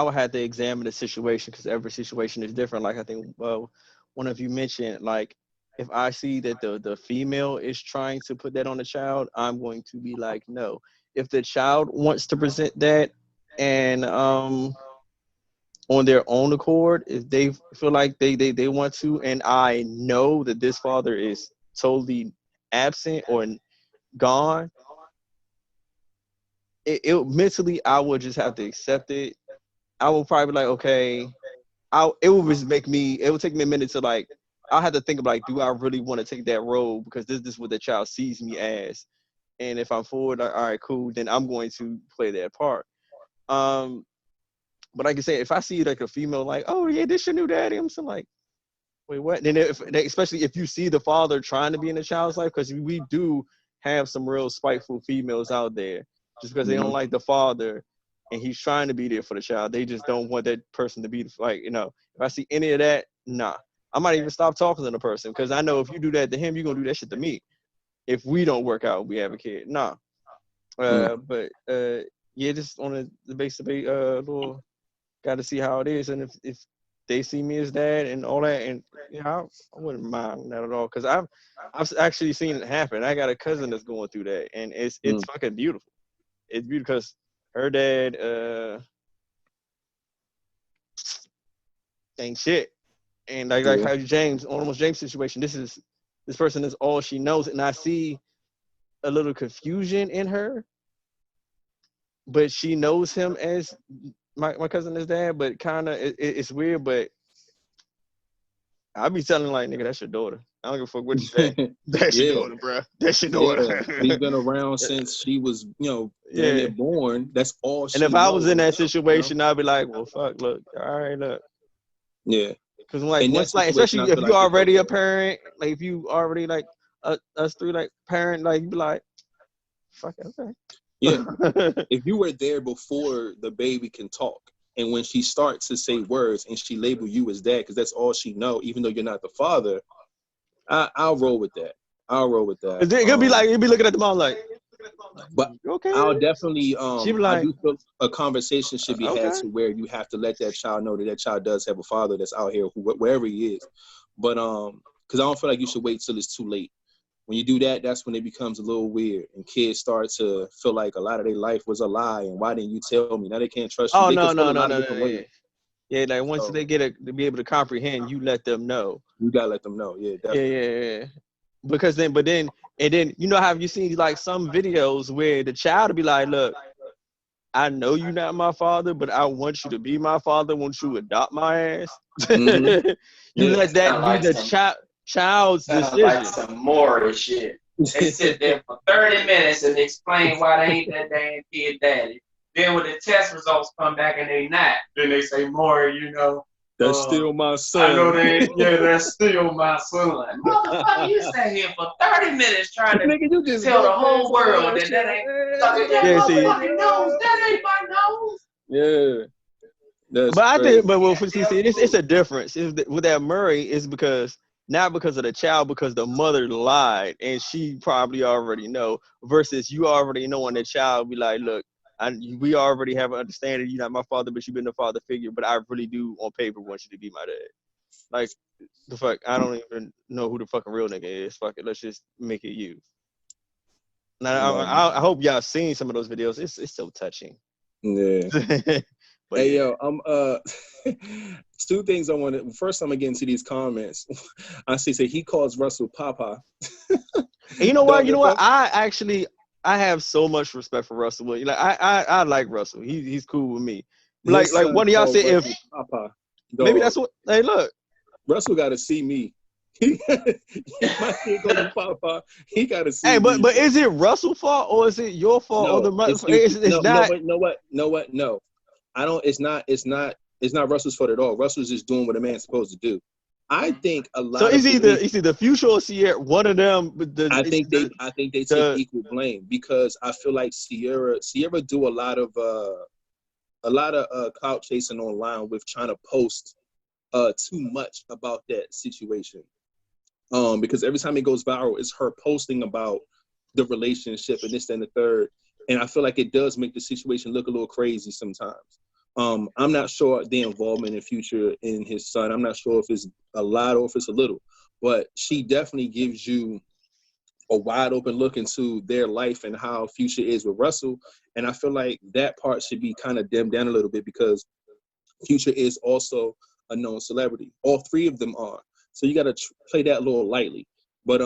would have to examine the situation because every situation is different. Like I think one of you mentioned, like if I see that the female is trying to put that on the child, I'm going to be like, no. If the child wants to present that and on their own accord, if they feel like they want to, and I know that this father is totally absent or gone, it mentally I would just have to accept it. I will probably be like, okay, it will just make me, it will take me a minute to like, I'll have to think of like, do I really want to take that role? Because this is what the child sees me as. And if I'm forward, like, all right, cool, then I'm going to play that part. But like I say, if I see like a female like, oh yeah, this your new daddy, I'm so like, wait, what? Then especially if you see the father trying to be in the child's life, because we do have some real spiteful females out there, just because they don't like the father and he's trying to be there for the child. They just don't want that person to be like, you know, if I see any of that, nah. I might even stop talking to the person because I know if you do that to him, you're gonna do that shit to me. If we don't work out, we have a kid. Nah. But yeah, just on the basis of little, got to see how it is, and if they see me as dad and all that, and you know, I wouldn't mind that at all because I've actually seen it happen. I got a cousin that's going through that, and it's fucking beautiful. It's beautiful because her dad ain't shit, and like how James, almost James situation. This person is all she knows, and I see a little confusion in her, but she knows him as my cousin is dad, but kind of it's weird, but I be telling like, nigga, that's your daughter. I don't give a fuck what you say. That's your daughter, bro. That's your daughter. He's been around since she was, damn near born. That's all she knows. And if I was in that situation, I'd be like, well, fuck, look, all right, look. Yeah. Because like, once, like, especially if you already a parent, like if you already like us three like parent, like you be like, fuck it, okay. Yeah. If you were there before the baby can talk, and when she starts to say words and she label you as dad, because that's all she know, even though you're not the father, I'll roll with that. It could be like, you'd be looking at the mom like, but okay. I'll definitely, like, I do feel a conversation should be had to where you have to let that child know that child does have a father that's out here, wherever he is. But, because I don't feel like you should wait till it's too late. when you do that, that's when it becomes a little weird, and kids start to feel like a lot of their life was a lie, and why didn't you tell me? Now they can't trust you. Oh They no, can feel no, a no, lot of no, different no. ways. Yeah, like once So, they to be able to comprehend, you let them know. You gotta let them know. Yeah, definitely. Yeah. Because then, and then, you know, have you seen like some videos where the child will be like, look, I know you're not my father, but I want you to be my father. Won't you adopt my ass? Mm-hmm. You Yeah. let that Sound be like the some child's sound like decision. some more shit. They sit there for 30 minutes and explain why they ain't that damn kid daddy. Then when the test results come back and they not, then they say more, That's still my I know son. that's still my son. Motherfucker, you sat here for 30 minutes trying to Nigga, you just tell the walk whole past all world that that shit. that ain't look at Hey, that Yeah, see. motherfucking nose. That ain't my nose. Yeah, that's But I crazy. think, but well, see, it's a difference. With that Murray is because not because of the child, because the mother lied and she probably already know. Versus you already knowing the child be like, look, we already have an understanding. You're not my father, but you've been the father figure. But I really do on paper want you to be my dad. Like the fuck, I don't even know who the fucking real nigga is. Fuck it, let's just make it you. Now I hope y'all seen some of those videos. It's so touching. Yeah. But Hey, yeah. yo, two things I want to. First, I'm gonna get into these comments. I see, he calls Russell Papa. And you know what? Dog, I have so much respect for Russell Williams. Like I like Russell. He's cool with me. Like his son one of y'all called said if Russell Papa. maybe Dog, that's what. Hey, look. Russell got to see me. My kid calls him Papa. He got to see Hey, me. but is it Russell's fault or is it your fault or No, the mother? it's It's no, no, not. but know what? No, I don't. It's not Russell's fault at all. Russell's just doing what a man's supposed to do. I think a So lot of it's either Future or Sierra. One of them. I think they take equal blame because I feel like Sierra do a lot of clout chasing online with trying to post too much about that situation. Because every time it goes viral, it's her posting about the relationship and this and the third. And I feel like it does make the situation look a little crazy sometimes. I'm not sure the involvement in Future in his son. I'm not sure if it's a lot or if it's a little, but she definitely gives you a wide open look into their life and how Future is with Russell. And I feel like that part should be kind of dimmed down a little bit because Future is also a known celebrity. All three of them are. So you got to play that a little lightly. But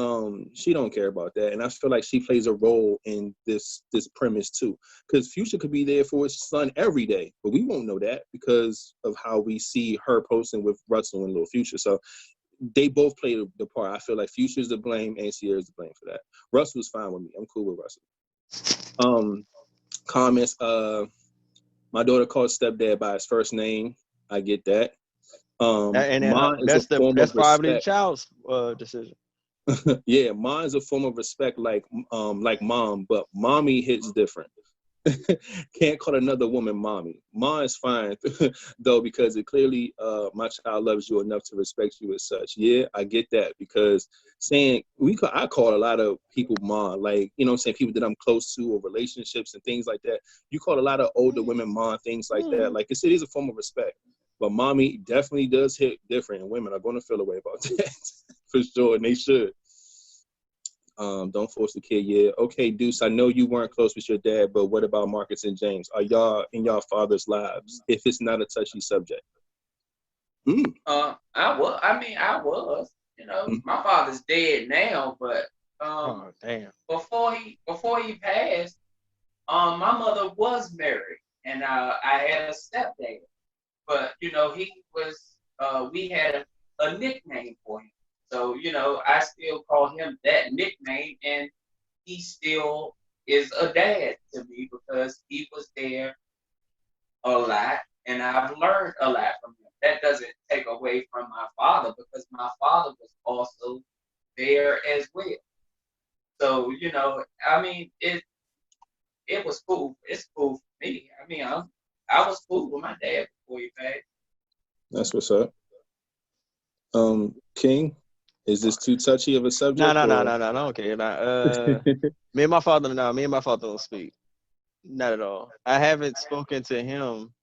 she don't care about that, and I feel like she plays a role in this premise too. Because Future could be there for his son every day, but we won't know that because of how we see her posting with Russell and Lil Future. So they both play the part. I feel like Future's to blame and Sierra's to blame for that. Russell's fine with me. I'm cool with Russell. Comments. My daughter calls stepdad by his first name. I get that. Ma is a form of that's probably the respect. child's decision. Yeah, Ma is a form of respect, like mom, but mommy hits different. Can't call another woman mommy. Ma is fine though because it clearly my child loves you enough to respect you as such. Yeah, I get that because I call a lot of people ma, like you know what I'm saying, people that I'm close to or relationships and things like that. You call a lot of older women ma, things like that. Like it is a form of respect. But mommy definitely does hit different, and women are going to feel a way about that for sure, and they should. Don't force the kid. Yeah. Okay, Deuce, I know you weren't close with your dad, but what about Marcus and James? Are y'all in y'all father's lives if it's not a touchy subject? I was. My father's dead now, but Oh damn. before he passed, my mother was married, and I had a stepdad. But he was. We had a nickname for him, so I still call him that nickname, and he still is a dad to me because he was there a lot, and I've learned a lot from him. That doesn't take away from my father because my father was also there as well. So it was cool. It's cool for me. I was cool with my dad before he passed. That's what's up. King, is this too touchy of a subject? No. I don't care. Me and my father don't speak. Not at all. I haven't spoken to him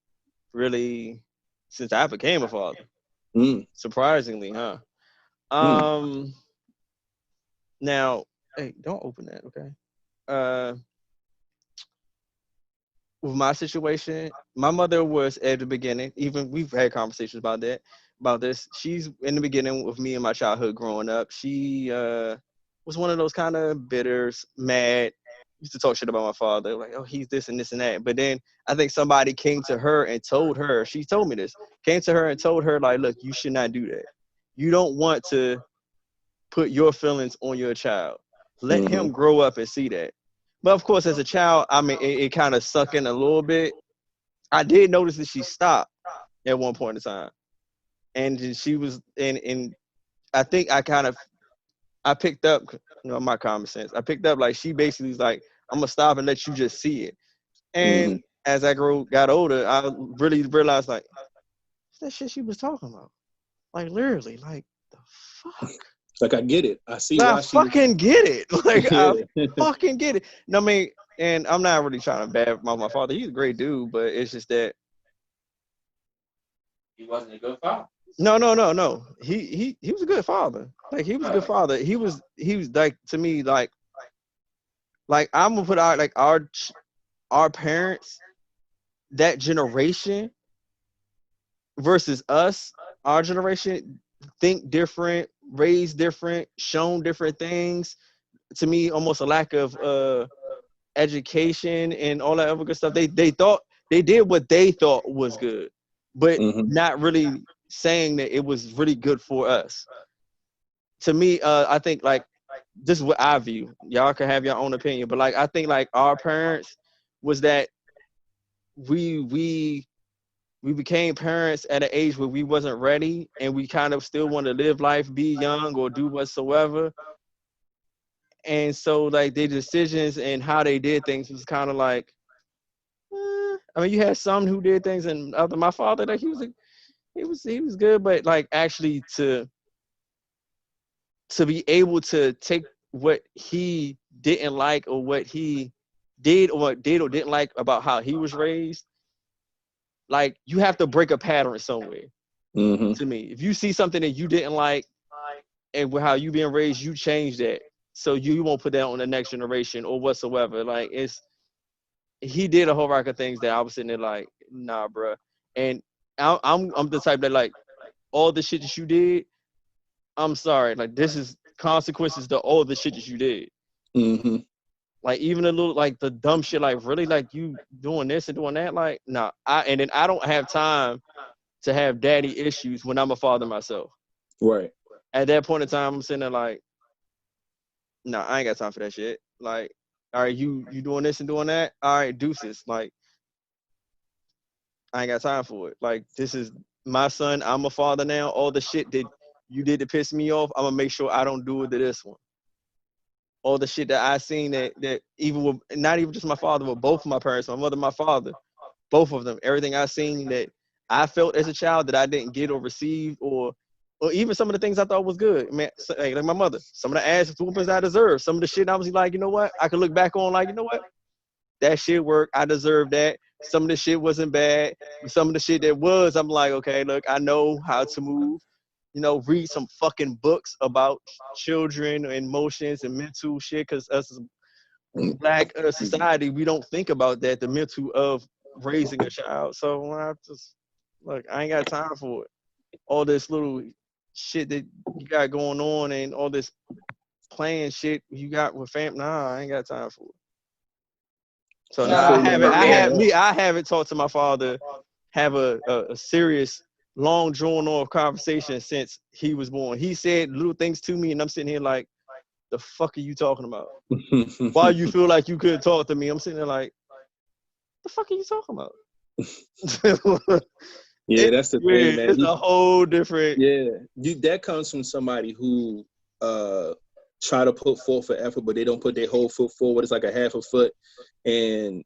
really since I became a father. Surprisingly, huh? Now Hey, don't open that, okay? With my situation, my mother was at the beginning. Even we've had conversations about that, about this. She's in the beginning with me in my childhood growing up. She was one of those kind of bitters, mad. Used to talk shit about my father, like, oh, he's this and this and that. But then I think somebody came to her and told her. She told me this. Came to her and told her, like, look, you should not do that. You don't want to put your feelings on your child. Let him grow up and see that. But of course, as a child, I mean, it kind of suck in a little bit. I did notice that she stopped at one point in time, and she was, and I think I picked up, my common sense. I picked up like she basically was like, I'm gonna stop and let you just see it. And as I got older, I really realized like, what's that shit she was talking about? Like literally, like the fuck. Like I get it. I see I why fucking get it. Like Yeah. I fucking get it. No, I mean, and I'm not really trying to bad mouth my father. He's a great dude, but it's just that He wasn't a good father. no. He was a good father. Like he was a good father. He was like to me like I'm gonna put out like our parents, that generation versus us, our generation, think different, raised different, shown different things. To me, almost a lack of education and all that other good stuff. They thought they did what they thought was good, but not really saying that it was really good for us. To me, I think like this is what I view. Y'all can have your own opinion, but like I think like our parents was that we became parents at an age where we wasn't ready, and we kind of still want to live life, be young, or do whatsoever. And so like their decisions and how they did things was kind of like, I mean, you had some who did things, and other my father, like he was good, but like actually to be able to take what he didn't like or what he did or didn't like about how he was raised, like you have to break a pattern somewhere. To me, if you see something that you didn't like and with how you being raised, you change that so you won't put that on the next generation or whatsoever. Like he did a whole rack of things that I was sitting there like, nah, bro. And I'm the type that like all the shit that you did, I'm sorry, like this is consequences to all the shit that you did. Like even a little like the dumb shit, like really like you doing this and doing that, like nah. And then I don't have time to have daddy issues when I'm a father myself. Right. At that point in time, I'm sitting there like, nah, I ain't got time for that shit. Like, all right, you doing this and doing that, all right, deuces. Like, I ain't got time for it. Like, this is my son. I'm a father now. All the shit that you did to piss me off, I'm gonna make sure I don't do it to this one. All the shit that I seen that even with not even just my father, but both of my parents, my mother, my father, both of them, everything I seen that I felt as a child that I didn't get or receive, or even some of the things I thought was good. Man, like my mother, some of the ass whoopings I deserved, some of the shit I was like, you know what? I could look back on like, you know what? That shit worked. I deserved that. Some of the shit wasn't bad. Some of the shit that was, I'm like, okay, look, I know how to move. Read some fucking books about children and emotions and mental shit, because us as Black society, we don't think about that, the mental of raising a child. So I just, look, I ain't got time for it. All this little shit that you got going on and all this playing shit you got with fam. Nah, I ain't got time for it. So now I haven't talked to my father, have a serious, long drawn off conversation since he was born. He said little things to me, and I'm sitting here like, the fuck are you talking about? Why you feel like you couldn't talk to me? I'm sitting there like, the fuck are you talking about? Yeah, that's the thing, man. It's a whole different. Yeah, that comes from somebody who try to put forth an effort, but they don't put their whole foot forward. It's like a half a foot, and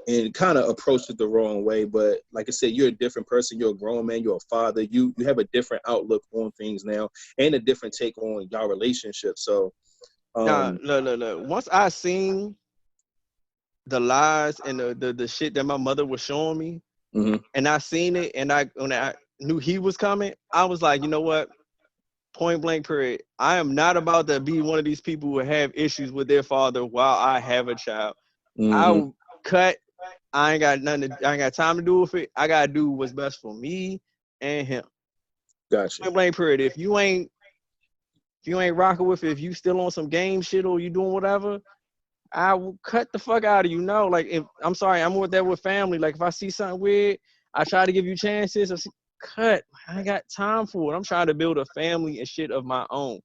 and kind of approach it the wrong way. But like I said, you're a different person. You're a grown man. You're a father. You have a different outlook on things now, and a different take on your relationship. So, look. Once I seen the lies and the shit that my mother was showing me, and I seen it, and when I knew he was coming, I was like, you know what? Point blank period. I am not about to be one of these people who have issues with their father while I have a child. I'll cut. I ain't got time to do with it. I gotta do what's best for me and him. Gotcha. Point blank period. If you ain't rocking with it, if you still on some game shit or you doing whatever, I will cut the fuck out of you. No, like if I'm sorry, I'm with that with family. Like if I see something weird, I try to give you chances. Cut. I ain't got time for it. I'm trying to build a family and shit of my own.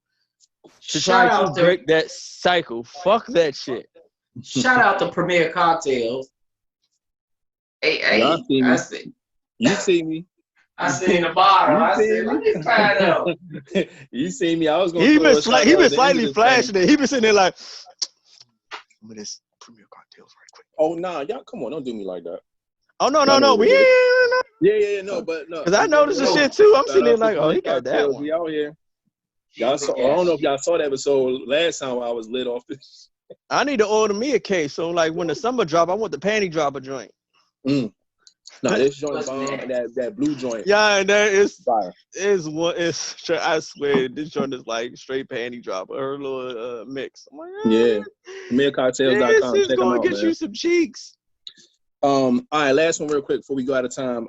To try to break that cycle. Fuck that shit. Shout out to Premier Cocktails. Hey, Y'all see me. I see. You see me. I seen the bottle. I said, let me find out. You see me. I was going to. He been slightly flashing it. He been sitting there like, I'm gonna this Premier Cocktails right quick. Oh nah, y'all come on, don't do me like that. Oh no. No, but no. Because I noticed the shit too. I'm sitting there like, oh, he got that one. We out here. Y'all saw, I don't know if y'all saw that episode last time I was lit off this. I need to order me a case. So like when the summer drop, I want the panty dropper joint. No, this joint bomb, that blue joint. Yeah, and that fire. I swear this joint is like straight panty dropper. Her little mix. I'm like, yeah. MidCocktails.com. This is Check them gonna out, get man. you some cheeks. All right, last one real quick before we go out of time.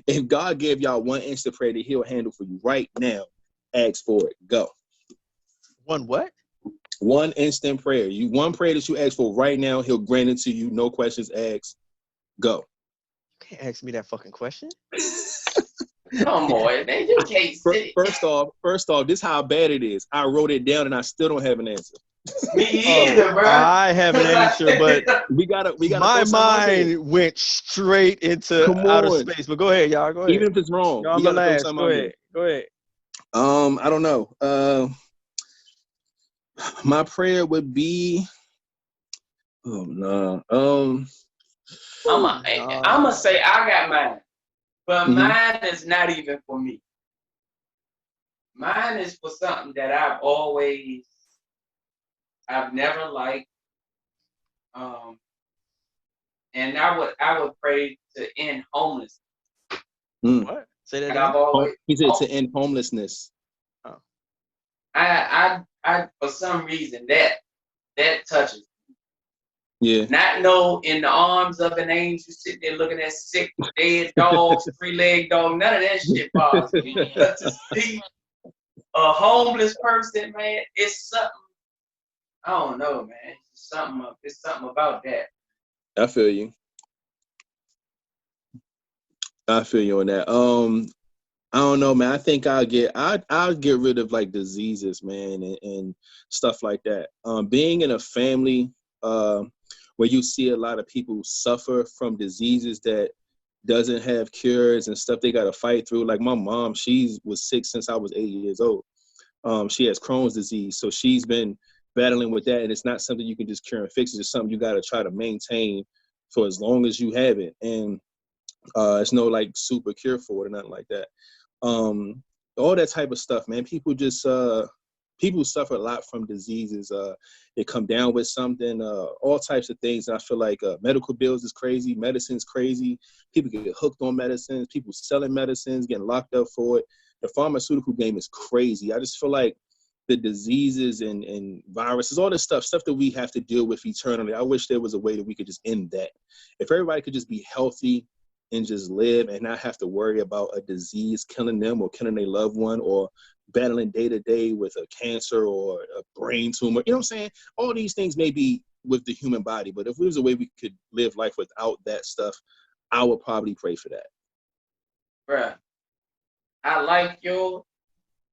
If God gave y'all one instant prayer that he'll handle for you right now, ask for it. Go. One what? One instant prayer. One prayer that you ask for right now, he'll grant it to you. No questions asked. Go. You can't ask me that fucking question. Come on, man. You can't sit. First off, this is how bad it is. I wrote it down and I still don't have an answer. Me either, bro. I have an answer, but we gotta. My mind went straight into outer space. But go ahead, y'all. Go ahead. Even if it's wrong, y'all, we gotta throw something. Go ahead. I don't know. My prayer would be. Oh no. I'm gonna say I got mine, but mine is not even for me. Mine is for something that I've never liked, and I would pray to end homelessness. What? Say that again. He said to end homelessness. Oh. I for some reason that touches. Yeah. Not know in the arms of an angel sitting there looking at sick, dead dogs, 3-legged dog. None of that shit bothers me. But to see a homeless person, man, it's something. I don't know, man. It's something about that. I feel you. I feel you on that. I don't know, man. I think I'll get rid of like diseases, man, and stuff like that. Being in a family where you see a lot of people suffer from diseases that doesn't have cures and stuff they got to fight through. Like my mom, she was sick since I was 8 years old. She has Crohn's disease, so she's been battling with that, and it's not something you can just cure and fix. It's just something you got to try to maintain for as long as you have it, and it's no like super cure for it or nothing like that. All that type of stuff, man. People just people suffer a lot from diseases. They come down with something, all types of things. And I feel like medical bills is crazy. Medicine's crazy. People get hooked on medicines. People selling medicines, getting locked up for it. The pharmaceutical game is crazy. I just feel like the diseases and viruses, all this stuff that we have to deal with eternally. I wish there was a way that we could just end that. If everybody could just be healthy and just live and not have to worry about a disease killing them or killing their loved one or battling day to day with a cancer or a brain tumor. You know what I'm saying? All these things may be with the human body, but if there was a way we could live life without that stuff, I would probably pray for that. Bruh, I like yours,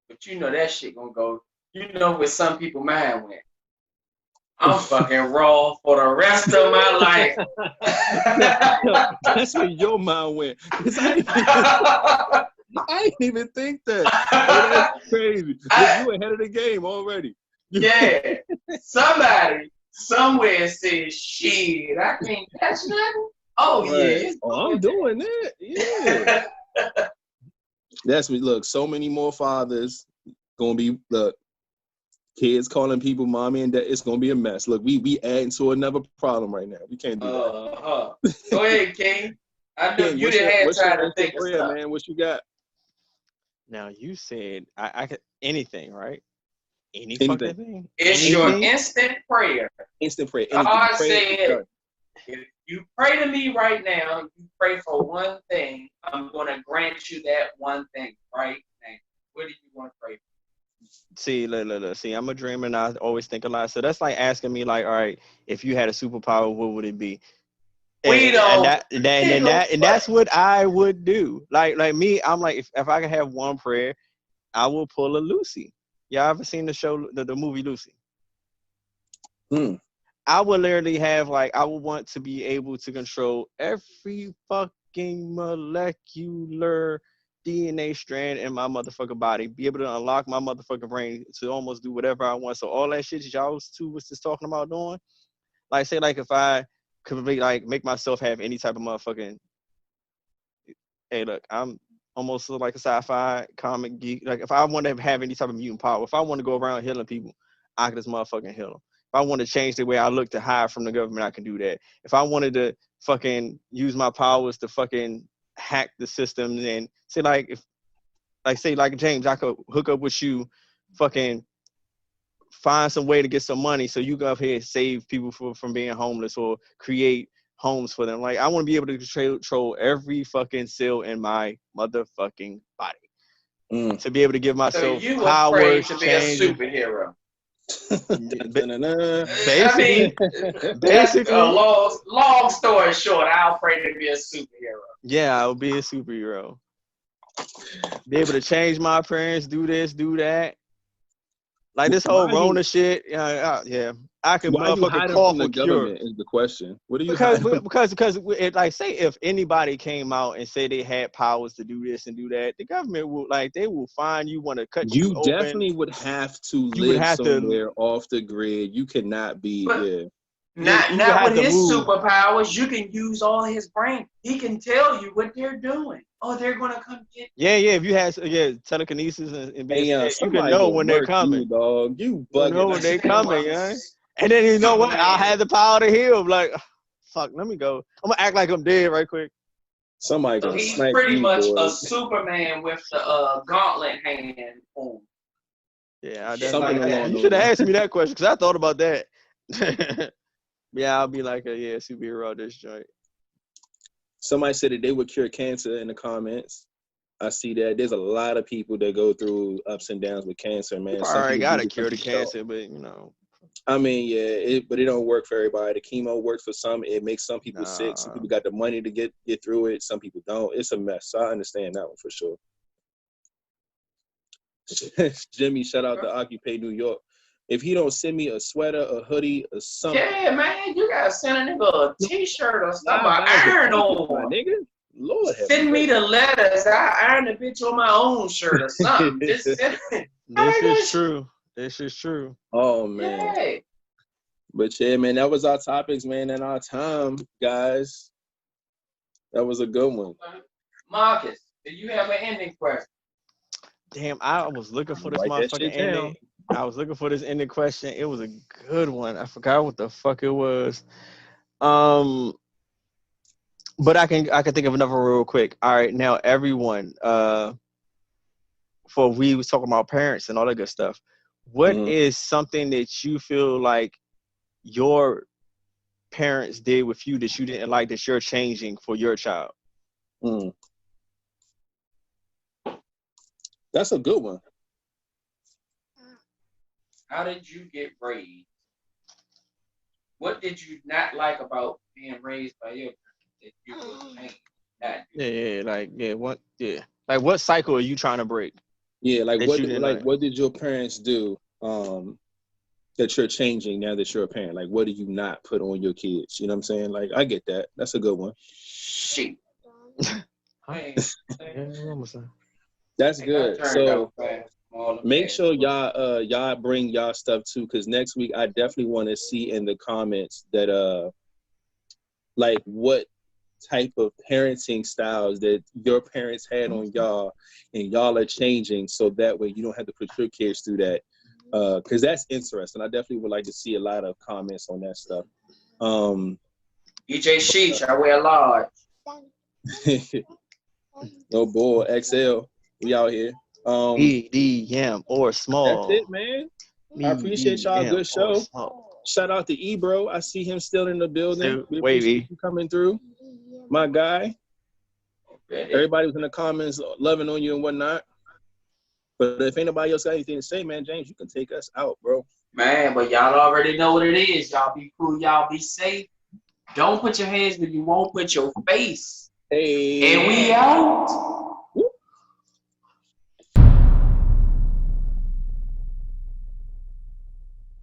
but you know that shit gonna go. You know where some people mind went. I'm fucking raw for the rest of my life. That's where your mind went. I didn't even think that. Oh, that's crazy. You ahead of the game already. Yeah. Somebody somewhere says, shit, I can't catch nothing. Oh, right. Yeah. Oh, I'm doing that. Yeah. That's me. Look, so many more fathers gonna be kids calling people mommy and dad. It's gonna be a mess. Look, we adding to another problem right now. We can't do that. Go ahead, King. I know you didn't have time to think of stuff. Man, what you got? Now you said I could anything, right? Any Anything. fucking thing. It's your Anything. instant prayer. Instant prayer. Anything. God Pray, it's said, done. if you pray to me right now, you pray for one thing, I'm going to grant you that one thing right now. What do you want to pray for? See, look. See, I'm a dreamer and I always think a lot. So that's like asking me, like, all right, if you had a superpower, what would it be? We don't. And that's what I would do. Like me, I'm like, if I could have one prayer, I will pull a Lucy. Y'all ever seen the show, the movie Lucy? I would literally have I would want to be able to control every fucking molecular DNA strand in my motherfucking body, be able to unlock my motherfucking brain to almost do whatever I want. So all that shit that y'all two was just talking about doing, like say if I could make myself have any type of motherfucking, hey look, I'm almost like a sci-fi comic geek. Like if I want to have any type of mutant power, if I want to go around healing people, I can just motherfucking heal them. If I want to change the way I look to hide from the government, I can do that. If I wanted to fucking use my powers to fucking hack the systems and say say James, I could hook up with you, fucking find some way to get some money so you go up here and save people from being homeless or create homes for them. Like I want to be able to control every fucking cell in my motherfucking body to be able to give myself so you would pray powers, to be a change. superhero. Basically, That's a long story short. I'll pray to be a superhero. Yeah, I'll be a superhero. Be able to change my appearance, do this, do that. Like this whole Rona shit, yeah. I could why you motherfucking hiding call from the for cure. government is the question. What are you because hiding? say if anybody came out and say they had powers to do this and do that, the government will they will find you, want to cut you open. You definitely would have to live somewhere off the grid. You cannot be Not with his superpowers. You can use all his brain. He can tell you what they're doing. Oh, they're gonna come get you. Yeah, if you had telekinesis and being scared, you can know when they're coming. You, dog. You know when they're coming, yeah. And then you know what? I had the power to heal. Like, fuck, let me go. I'm gonna act like I'm dead right quick. Somebody so he's pretty much a Superman with the gauntlet hand on. Yeah, you should have asked me that question because I thought about that. Yeah, I'll be like a superhero at this joint. Somebody said that they would cure cancer in the comments. I see that. There's a lot of people that go through ups and downs with cancer, man. All right, gotta cure the cancer, but I mean, but it don't work for everybody. The chemo works for some. It makes some people sick. Some people got the money to get through it. Some people don't. It's a mess. So I understand that one for sure. Jimmy, shout out to Occupy New York. If he don't send me a sweater, a hoodie, or something. Yeah, man, you gotta send a nigga a t-shirt or something. Iron on. Nigga. Lord send me the letters. I iron the bitch on my own shirt or something. Just send it. This is true. Oh man. Yeah. But yeah, man, that was our topics, man, and our time, guys. That was a good one. Marcus, do you have an ending question? Damn, I was looking for this motherfucking ending. I was looking for this ending question. It was a good one. I forgot what the fuck it was. But I can think of another real quick. All right, now everyone, we was talking about parents and all that good stuff. What is something that you feel like your parents did with you that you didn't like that you're changing for your child? That's a good one. How did you get raised? What did you not like about being raised by your parents that you would change? Like what cycle are you trying to break? Yeah, what did your parents do that you're changing now that you're a parent? Like what do you not put on your kids? You know what I'm saying? Like I get that. That's a good one. Shit. That's good. So make sure y'all bring y'all stuff too, because next week I definitely want to see in the comments that like what type of parenting styles that your parents had on y'all and y'all are changing, so that way you don't have to put your kids through that, because that's interesting. I definitely would like to see a lot of comments on that stuff. EJ Sheesh, I wear large. No bull, XL. We out here. Medium or small. That's it, man. I appreciate y'all. Good show. Shout out to Ebro. I see him still in the building. We appreciate you coming through. My guy. Everybody was in the comments loving on you and whatnot. But if anybody else got anything to say, man, James, you can take us out, bro. Man, but y'all already know what it is. Y'all be cool. Y'all be safe. Don't put your hands where you won't put your face. Hey. And we out.